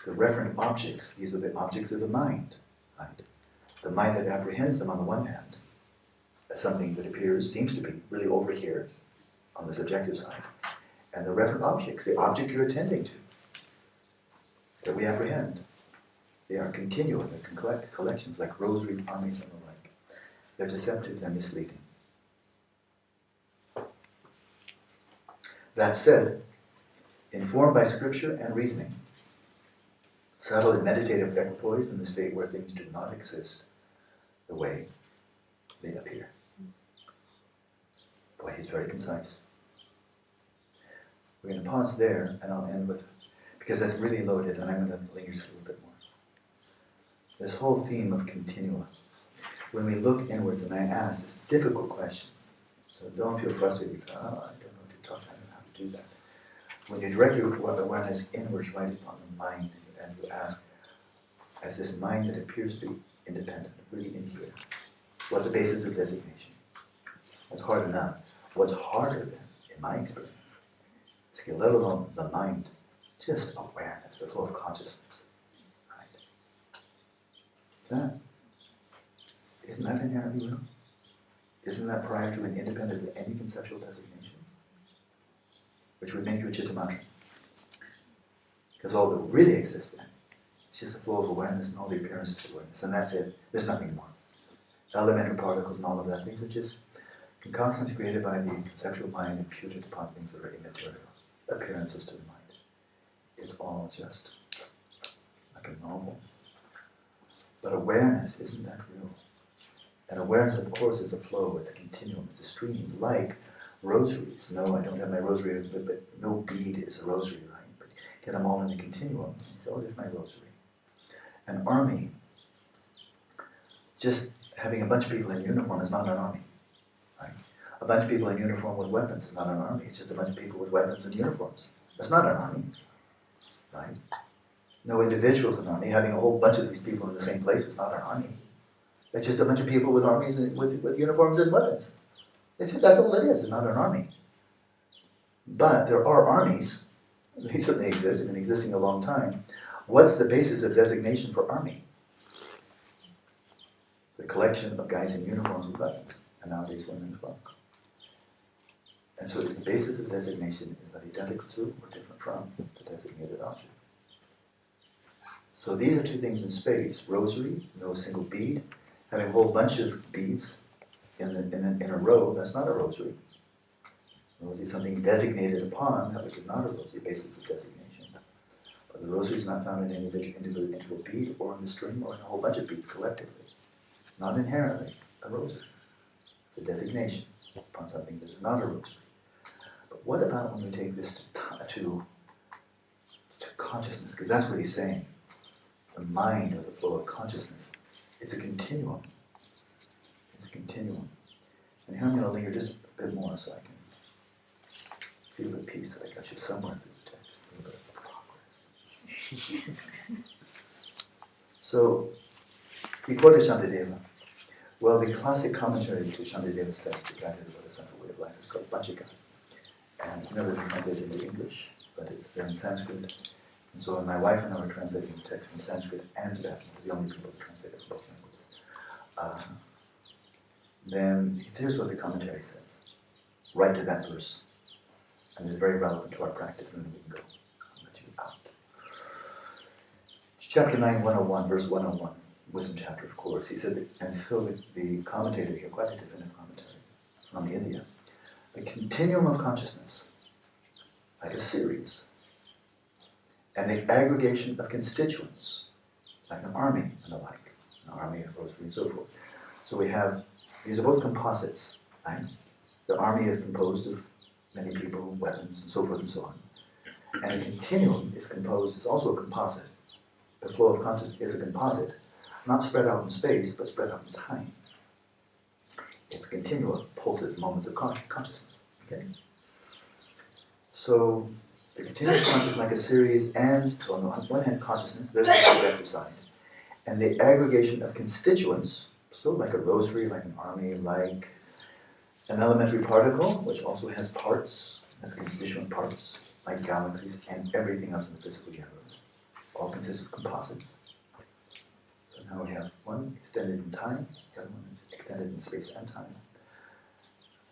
The referent objects, these are the objects of the mind, right? The mind that apprehends them on the one hand, as something that appears, seems to be really over here on the subjective side, and the referent objects, the object you're attending to, that we apprehend, they are continual, they're collections like rosary, armies, and the like. They're deceptive and misleading. That said, informed by scripture and reasoning, subtle and meditative equipoise in the state where things do not exist the way they appear. Boy, he's very concise. We're going to pause there, and I'll end with, because that's really loaded, and I'm going to linger just a little bit more. This whole theme of continua. When we look inwards, and I ask this difficult question, so don't feel frustrated. I don't know what to talk about, how to do that. When you direct your awareness inwards, right upon the mind, and you ask, as this mind that appears to be independent, really in here, what's the basis of designation? That's hard enough. What's harder, then, in my experience, is to get let alone the mind, just awareness, the flow of consciousness. Right? Isn't that inherently real? Isn't that prior to and independent of any conceptual designation? Which would make you a Chittamatri. Because all that really exists then is just the flow of awareness and all the appearances of awareness, and that's it. There's nothing more. Elemental particles and all of that, things are just concoctions created by the conceptual mind imputed upon things that are immaterial, appearances to the mind. It's all just like a normal. But awareness, isn't that real? And awareness, of course, is a flow, it's a continuum, it's a stream, like rosaries. No, I don't have my rosary, but no bead is a rosary, right? But get them all in a continuum. Oh, there's my rosary. An army, just having a bunch of people in uniform is not an army, right? A bunch of people in uniform with weapons is not an army. It's just a bunch of people with weapons and uniforms. That's not an army, right? No individual's an army. Having a whole bunch of these people in the same place is not an army. It's just a bunch of people with armies and with uniforms and weapons. That's all it is. It's not an army. But there are armies. They certainly exist. They've been existing a long time. What's the basis of designation for army? The collection of guys in uniforms with weapons, and nowadays women as well. And so is the basis of designation is that identical to or different from the designated object. So these are two things in space. Rosary, no single bead. Having a whole bunch of beads in a row, that's not a rosary. A rosary is something designated upon, that which is not a rosary, basis of designation. But the rosary is not found in any individual bead or in the string or in a whole bunch of beads collectively. Not inherently a rosary. It's a designation upon something that is not a rosary. But what about when we take this to consciousness? Because that's what he's saying. The mind or the flow of consciousness. It's a continuum. It's a continuum. And here I'm going to linger just a bit more so I can feel the peace that I got you somewhere through the text. A little bit of progress. So, he quoted Shantideva. Well, the classic commentary to Shantideva's text, the Guided by the Central Way of Life, is called Panchen. And it's never been translated into English, but it's there in Sanskrit. And so my wife and I were translating the text from Sanskrit and Tibetan. We're the only people who translated from both languages. Then here's what the commentary says. Right to that verse. And it's very relevant to our practice, and then we can go. I'll let you out. Chapter 9, 101, verse 101. Wisdom chapter, of course. He said, and so the commentator here, quite a definitive commentary from India. The continuum of consciousness, like a series, and the aggregation of constituents, like an army and the like, an army, a rosary, and so forth. So we have, these are both composites, right? The army is composed of many people, weapons, and so forth and so on. And a continuum is composed, it's also a composite. The flow of consciousness is a composite, not spread out in space, but spread out in time. It's continual pulses, moments of consciousness. Okay? So, the continuum of consciousness like a series, and so on the one hand, consciousness, there's the subjective side, and the aggregation of constituents, so like a rosary, like an army, like an elementary particle, which also has parts, has constituent parts, like galaxies and everything else in the physical universe, all consist of composites. So now we have one extended in time, the other one is extended in space and time,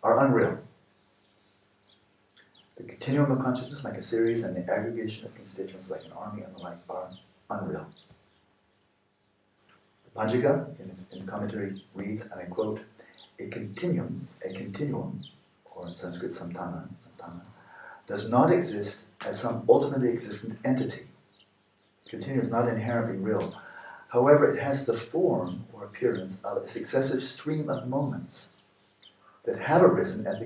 are unreal. The continuum of consciousness, like a series, and the aggregation of constituents, like an army and the like, are unreal. The Panchen, in the commentary, reads, and I quote, a continuum, or in Sanskrit samtana, does not exist as some ultimately existent entity. Continuum is not inherently real. However, it has the form or appearance of a successive stream of moments that have arisen as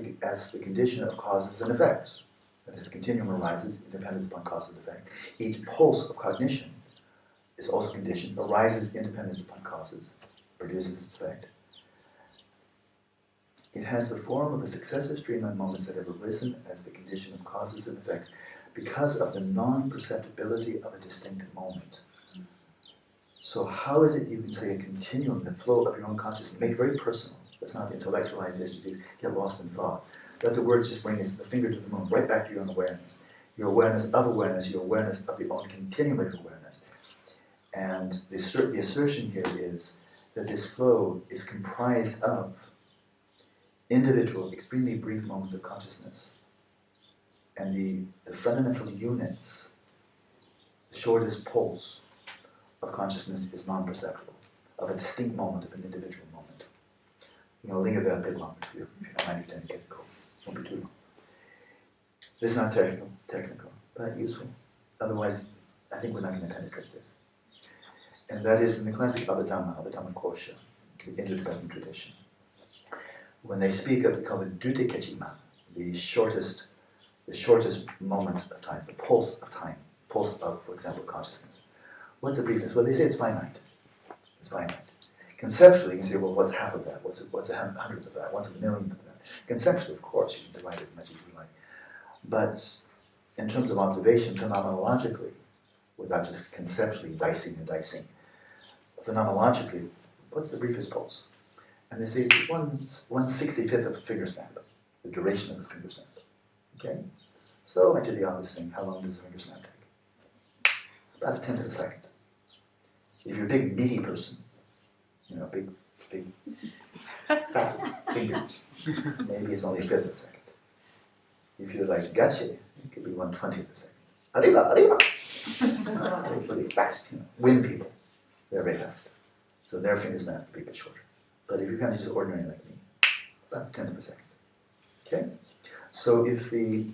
the condition of causes and effects. That is, the continuum arises in dependence upon cause and effect. Each pulse of cognition is also conditioned, arises in dependence upon causes, produces its effect. It has the form of a successive stream of moments that have arisen as the condition of causes and effects because of the non-perceptibility of a distinct moment. So how is it you can say a continuum, the flow of your own consciousness, make it very personal? Let's not intellectualize this, you get lost in thought. Let the words just bring us the finger to the moon, right back to your own awareness. Your awareness of awareness, your awareness of the own continuum of awareness. And the assertion here is that this flow is comprised of individual, extremely brief moments of consciousness. And the fundamental units, the shortest pulse of consciousness is non-perceptible, of a distinct moment, of an individual moment. You know, linger there a bit longer if you don't mind getting technical. Won't be too long. This is not technical, but useful. Otherwise, I think we're not going to penetrate this. And that is in the classic Abhidhamma Kosha, the Indo-Tibetan tradition. When they speak of, they call it Dute-Kechima, the shortest moment of time, the pulse of time, pulse of, for example, consciousness. What's the briefness? Well, they say it's finite. It's finite. Conceptually, you can say, well, what's half of that? What's a hundredth of that? What's a millionth of that? Conceptually, of course, you can divide it as much as you like. But in terms of observation, phenomenologically, without just conceptually dicing and dicing. Phenomenologically, what's the briefest pulse? And they say it's 1/65th of a finger snap, the duration of a finger snap. Okay? So I did the obvious thing. How long does a finger snap take? About a tenth of a second. If you're a big, meaty person, big, fat fingers, maybe it's only a fifth of a second. If you're like Gyaltsen, it could be 1/20th of a second. Arriba, arriba! They're really fast, Wind people, they're very fast. So their finger snaps will be a bit shorter. But if you're kind of just ordinary like me, that's a tenth of a second. Okay? So if the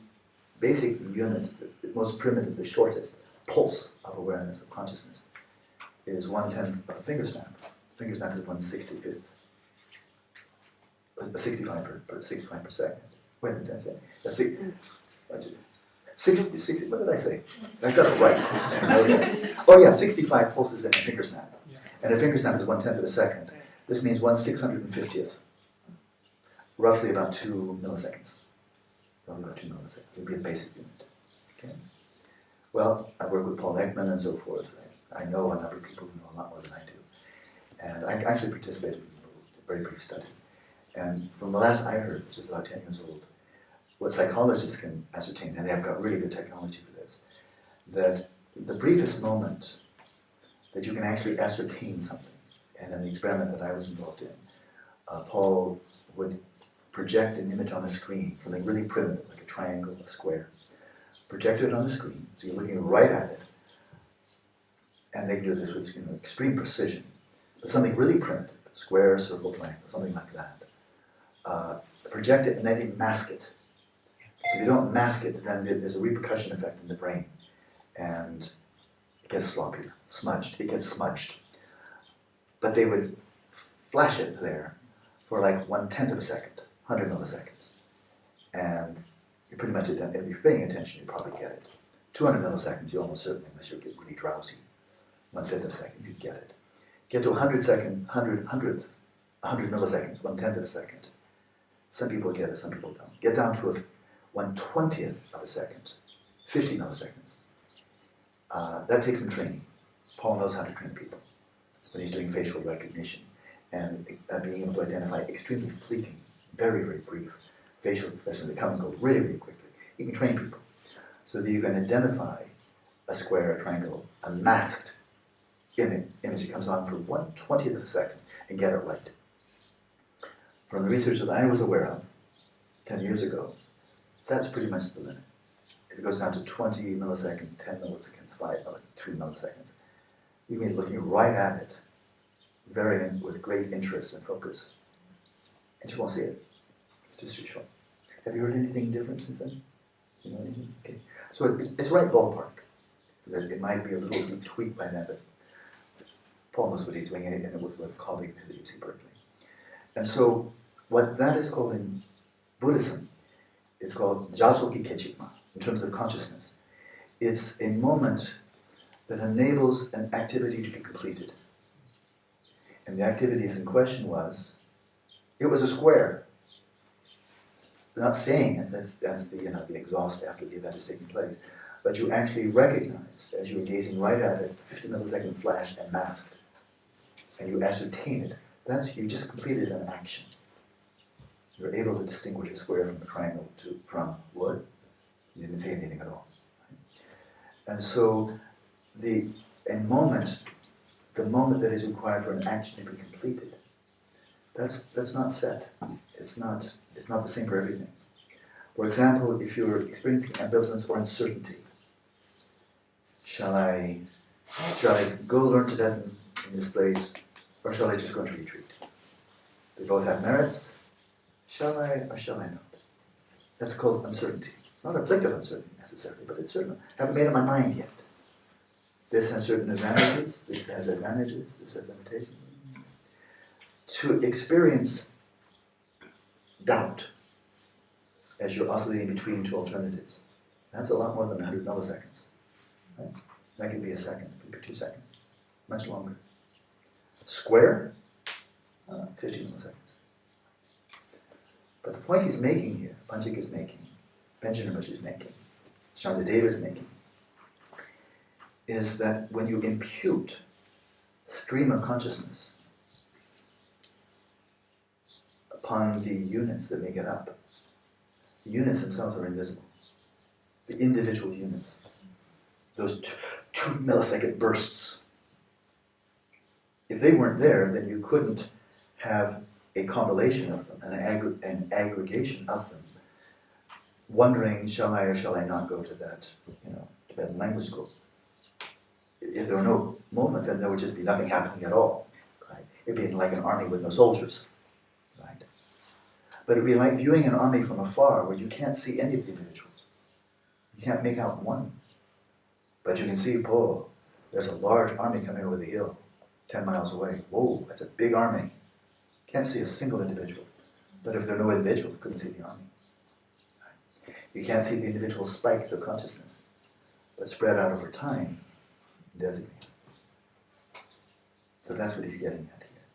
basic unit, the most primitive, the shortest pulse of awareness, of consciousness, is 1/10 of a finger snap. Finger snap is 1/65th. 65 per second. Wait a minute, that's it. That's 60, what did I say? I got it right. Okay. Oh yeah, 65 pulses in a finger snap. And a finger snap is 1/10 of a second. This means 1/650th. Roughly about 2 milliseconds. Roughly about 2 milliseconds. Would be the basic unit. Okay. Well, I work with Paul Ekman and so forth. I know a number of people who know a lot more than I do. And I actually participated in a very brief study. And from the last I heard, which is about 10 years old, what psychologists can ascertain, and they have got really good technology for this, that the briefest moment that you can actually ascertain something, and in the experiment that I was involved in, Paul would project an image on a screen, something really primitive, like a triangle, a square. Project it on the screen, so you're looking right at it, and they can do this with extreme precision, but something really primitive, square, circle, triangle, something like that. Project it and then they mask it. So if you don't mask it, then there's a repercussion effect in the brain, and it gets sloppy, smudged, it gets smudged. But they would flash it there for like 1/10 of a second, 100 milliseconds. And you pretty much, if you're paying attention, you probably get it. 200 milliseconds, you almost certainly, unless you get really drowsy, 1/5 of a second, you get it. Get to 100 milliseconds, 1/10 of a second. Some people get it, some people don't. Get down to 1/20th of a second, 50 milliseconds. That takes some training. Paul knows how to train people. When he's doing facial recognition and being able to identify extremely fleeting, very, very brief facial expressions that come and go really, really quickly. He can train people so that you can identify a square, a triangle, a masked image that comes on for 1/20th of a second and get it right. From the research that I was aware of 10 years ago, that's pretty much the limit. If it goes down to 20 milliseconds, 10 milliseconds, 5 milliseconds, 3 milliseconds, you can be looking right at it, with great interest and focus, and you won't see it. It's just too short. Have you heard anything different since then? You know anything? Okay. So it's right ballpark. It might be a little bit tweaked by then, but Paul knows what he's doing, and it was with a colleague at UC Berkeley. And so what that is called in Buddhism, it's called Gyaltsen in terms of consciousness. It's a moment that enables an activity to be completed. And the activities in question it was a square. They're not saying it, that's the exhaust after the event is taking place. But you actually recognized, as you were gazing right at it, 50 millisecond flash and masked. And you ascertain it. You just completed an action. You're able to distinguish a square from a triangle from wood. You didn't say anything at all. And so the moment that is required for an action to be completed, that's not set. It's not the same for everything. For example, if you're experiencing ambivalence or uncertainty, shall I go learn Tibetan in this place, or shall I just go into retreat? They both have merits. Shall I or shall I not? That's called uncertainty. Not afflictive uncertainty necessarily, but it's certain. I haven't made up my mind yet. This has certain advantages, this has advantages, this has limitations. To experience doubt as you're oscillating between two alternatives, that's a lot more than 100 milliseconds. Right? That could be a second, it could be 2 seconds, much longer. Square, 50 milliseconds. But the point he's making here, Panchen is making, Panchen is making, Shantideva is making, is that when you impute stream of consciousness upon the units that make it up, the units themselves are invisible. The individual units, those two millisecond bursts, if they weren't there, then you couldn't have a compilation of them, an aggregation of them, wondering, shall I or shall I not go to that, Tibetan language school? If there were no moment, then there would just be nothing happening at all, right? It'd be like an army with no soldiers, right? But it'd be like viewing an army from afar where you can't see any of the individuals. You can't make out one. But you can see, there's a large army coming over the hill, 10 miles away. Whoa, that's a big army. Can't see a single individual. But if there are no individuals, you couldn't see the army. You can't see the individual spikes of consciousness, but spread out over time, designate. So that's what he's getting at here.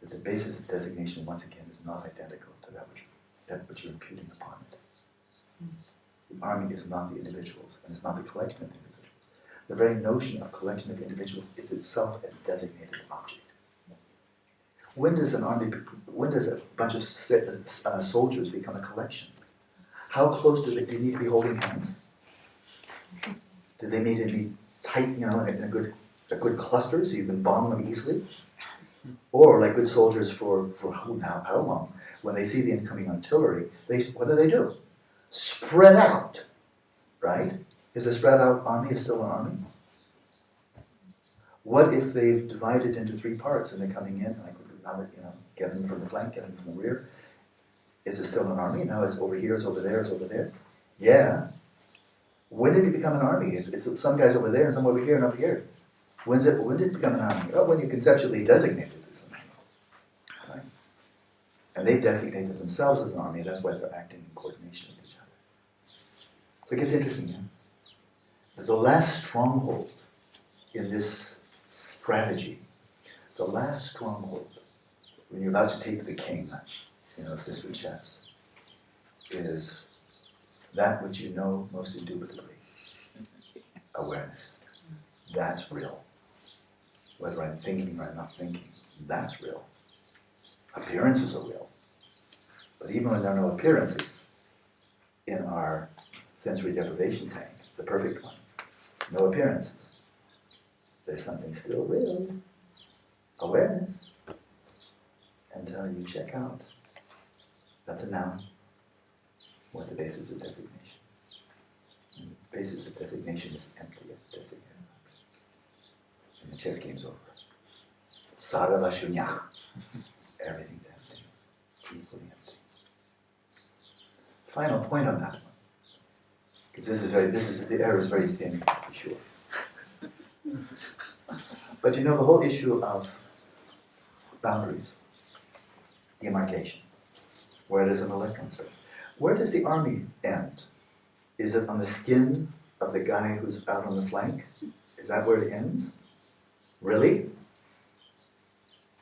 That the basis of designation, once again, is not identical to that which you're imputing upon it. The army is not the individuals, and it's not the collection of individuals. The very notion of collection of individuals is itself a designated object. When does a bunch of soldiers become a collection? How close do they need to be holding hands? Do they need to be tight, in a good cluster so you can bomb them easily? Or like good soldiers for how long? When they see the incoming artillery, what do? Spread out, right? Is a spread out army still an army? What if they've divided into three parts and they're coming in, get them from the flank, get them from the rear? Is it still an army? Now it's over here, it's over there, it's over there? Yeah. When did it become an army? It's some guys over there and some over here and up here. When did it become an army? Well, when you conceptually designated it as an army. Right? And they designated themselves as an army, that's why they're acting in coordination with each other. So it gets interesting, yeah? The last stronghold in this strategy, the last stronghold, when you're about to take the king, of this with chess, is that which you know most indubitably. Awareness. That's real. Whether I'm thinking or I'm not thinking, that's real. Appearances are real. But even when there are no appearances in our sensory deprivation tank, the perfect one, no appearances, there's something still real. Awareness. Until you check out. That's a noun. What's the basis of designation? And the basis of designation is empty of designated. And the chess game's over. Sarva shunya. Everything's empty. Equally empty. Final point on that one. Because the air is very thin, to be sure. But the whole issue of boundaries, demarcation. Where does an electron start? Where does the army end? Is it on the skin of the guy who's out on the flank? Is that where it ends? Really?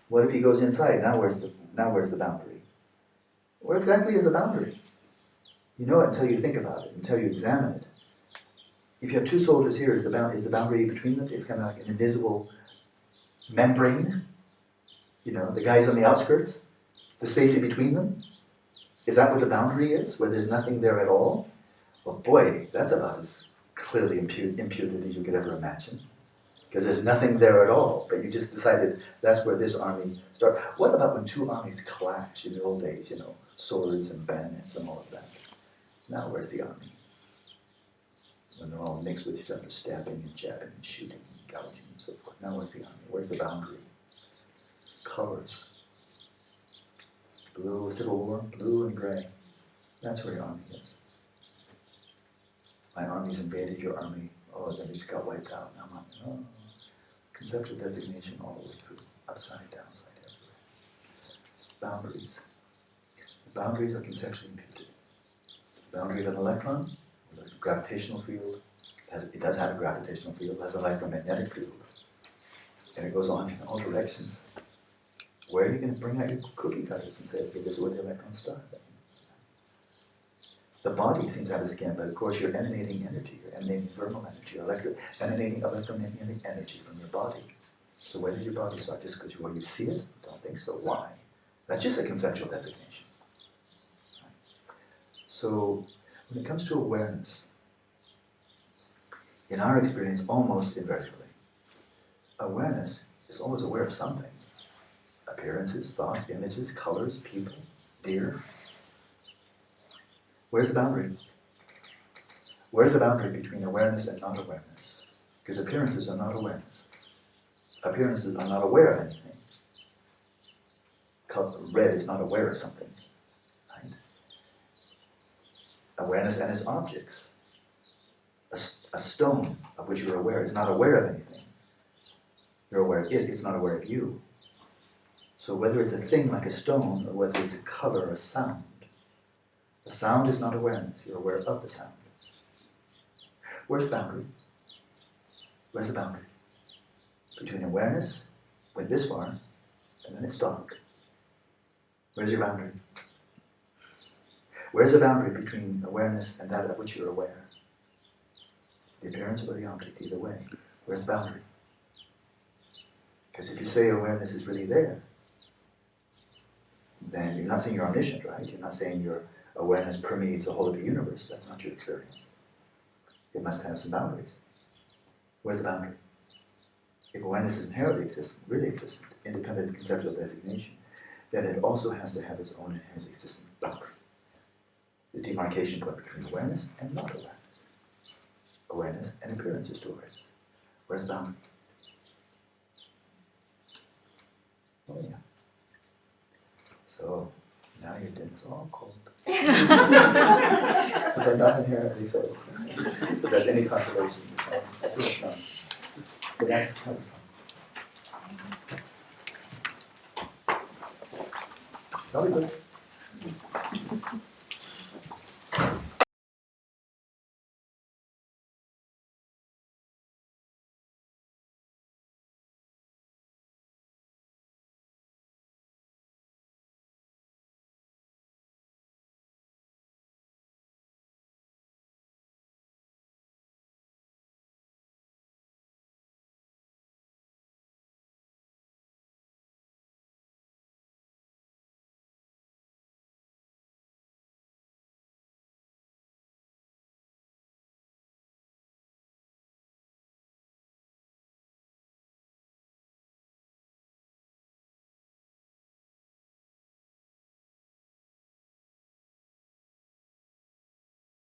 What if he goes inside? Now where's the boundary? Where exactly is the boundary? You know it until you think about it, until you examine it. If you have two soldiers here, is the boundary between them? It's kind of like an invisible membrane. The guys on the outskirts, the space in between them. Is that what the boundary is, where there's nothing there at all? Well, boy, that's about as clearly imputed as you could ever imagine. Because there's nothing there at all, but you just decided that's where this army starts. What about when two armies clash in the old days, swords and bayonets and all of that? Now where's the army? When they're all mixed with each other, stabbing and jabbing and shooting and gouging and so forth. Now where's the army? Where's the boundary? Colors. Blue, Civil War, blue and gray. That's where your army is. My army's invaded your army. Oh, then it just got wiped out. Now I'm conceptual designation all the way through. Upside, downside, everywhere. Boundaries. The boundaries are conceptually imputed. The boundary of an electron, the gravitational field, it does have a gravitational field, it has an electromagnetic field. And it goes on in all directions. Where are you going to bring out your cookie cutters and say, okay, this is where the electrons start? The body seems to have a skin, but of course you're emanating energy, you're emanating thermal energy, you're emanating electromagnetic energy from your body. So where does your body start? Just because you see it? I don't think so. Why? That's just a conceptual designation. So when it comes to awareness, in our experience, almost invariably, awareness is always aware of something. Appearances, thoughts, images, colors, people, deer. Where's the boundary? Where's the boundary between awareness and not awareness? Because appearances are not awareness. Appearances are not aware of anything. Red is not aware of something. Right? Awareness and its objects. A stone of which you're aware is not aware of anything. You're aware of it, it's not aware of you. So whether it's a thing like a stone or whether it's a color or a sound, the sound is not awareness, you're aware of the sound. Where's the boundary? Where's the boundary? Between awareness, went this far, and then it's dark. Where's your boundary? Where's the boundary between awareness and that of which you're aware? The appearance or the object, either way. Where's the boundary? Because if you say awareness is really there, then you're not saying you're omniscient, right? You're not saying your awareness permeates the whole of the universe. That's not your experience. It must have some boundaries. Where's the boundary? If awareness is inherently existent, really existent, independent of conceptual designation, then it also has to have its own inherently existent boundary. The demarcation point between awareness and not awareness. Awareness and appearances to awareness. Where's the boundary? Oh yeah. So, now your dinner's all cold. Because I'm not inherently so. If there's any consolation, that's really fun. But that was fun. That'll be good.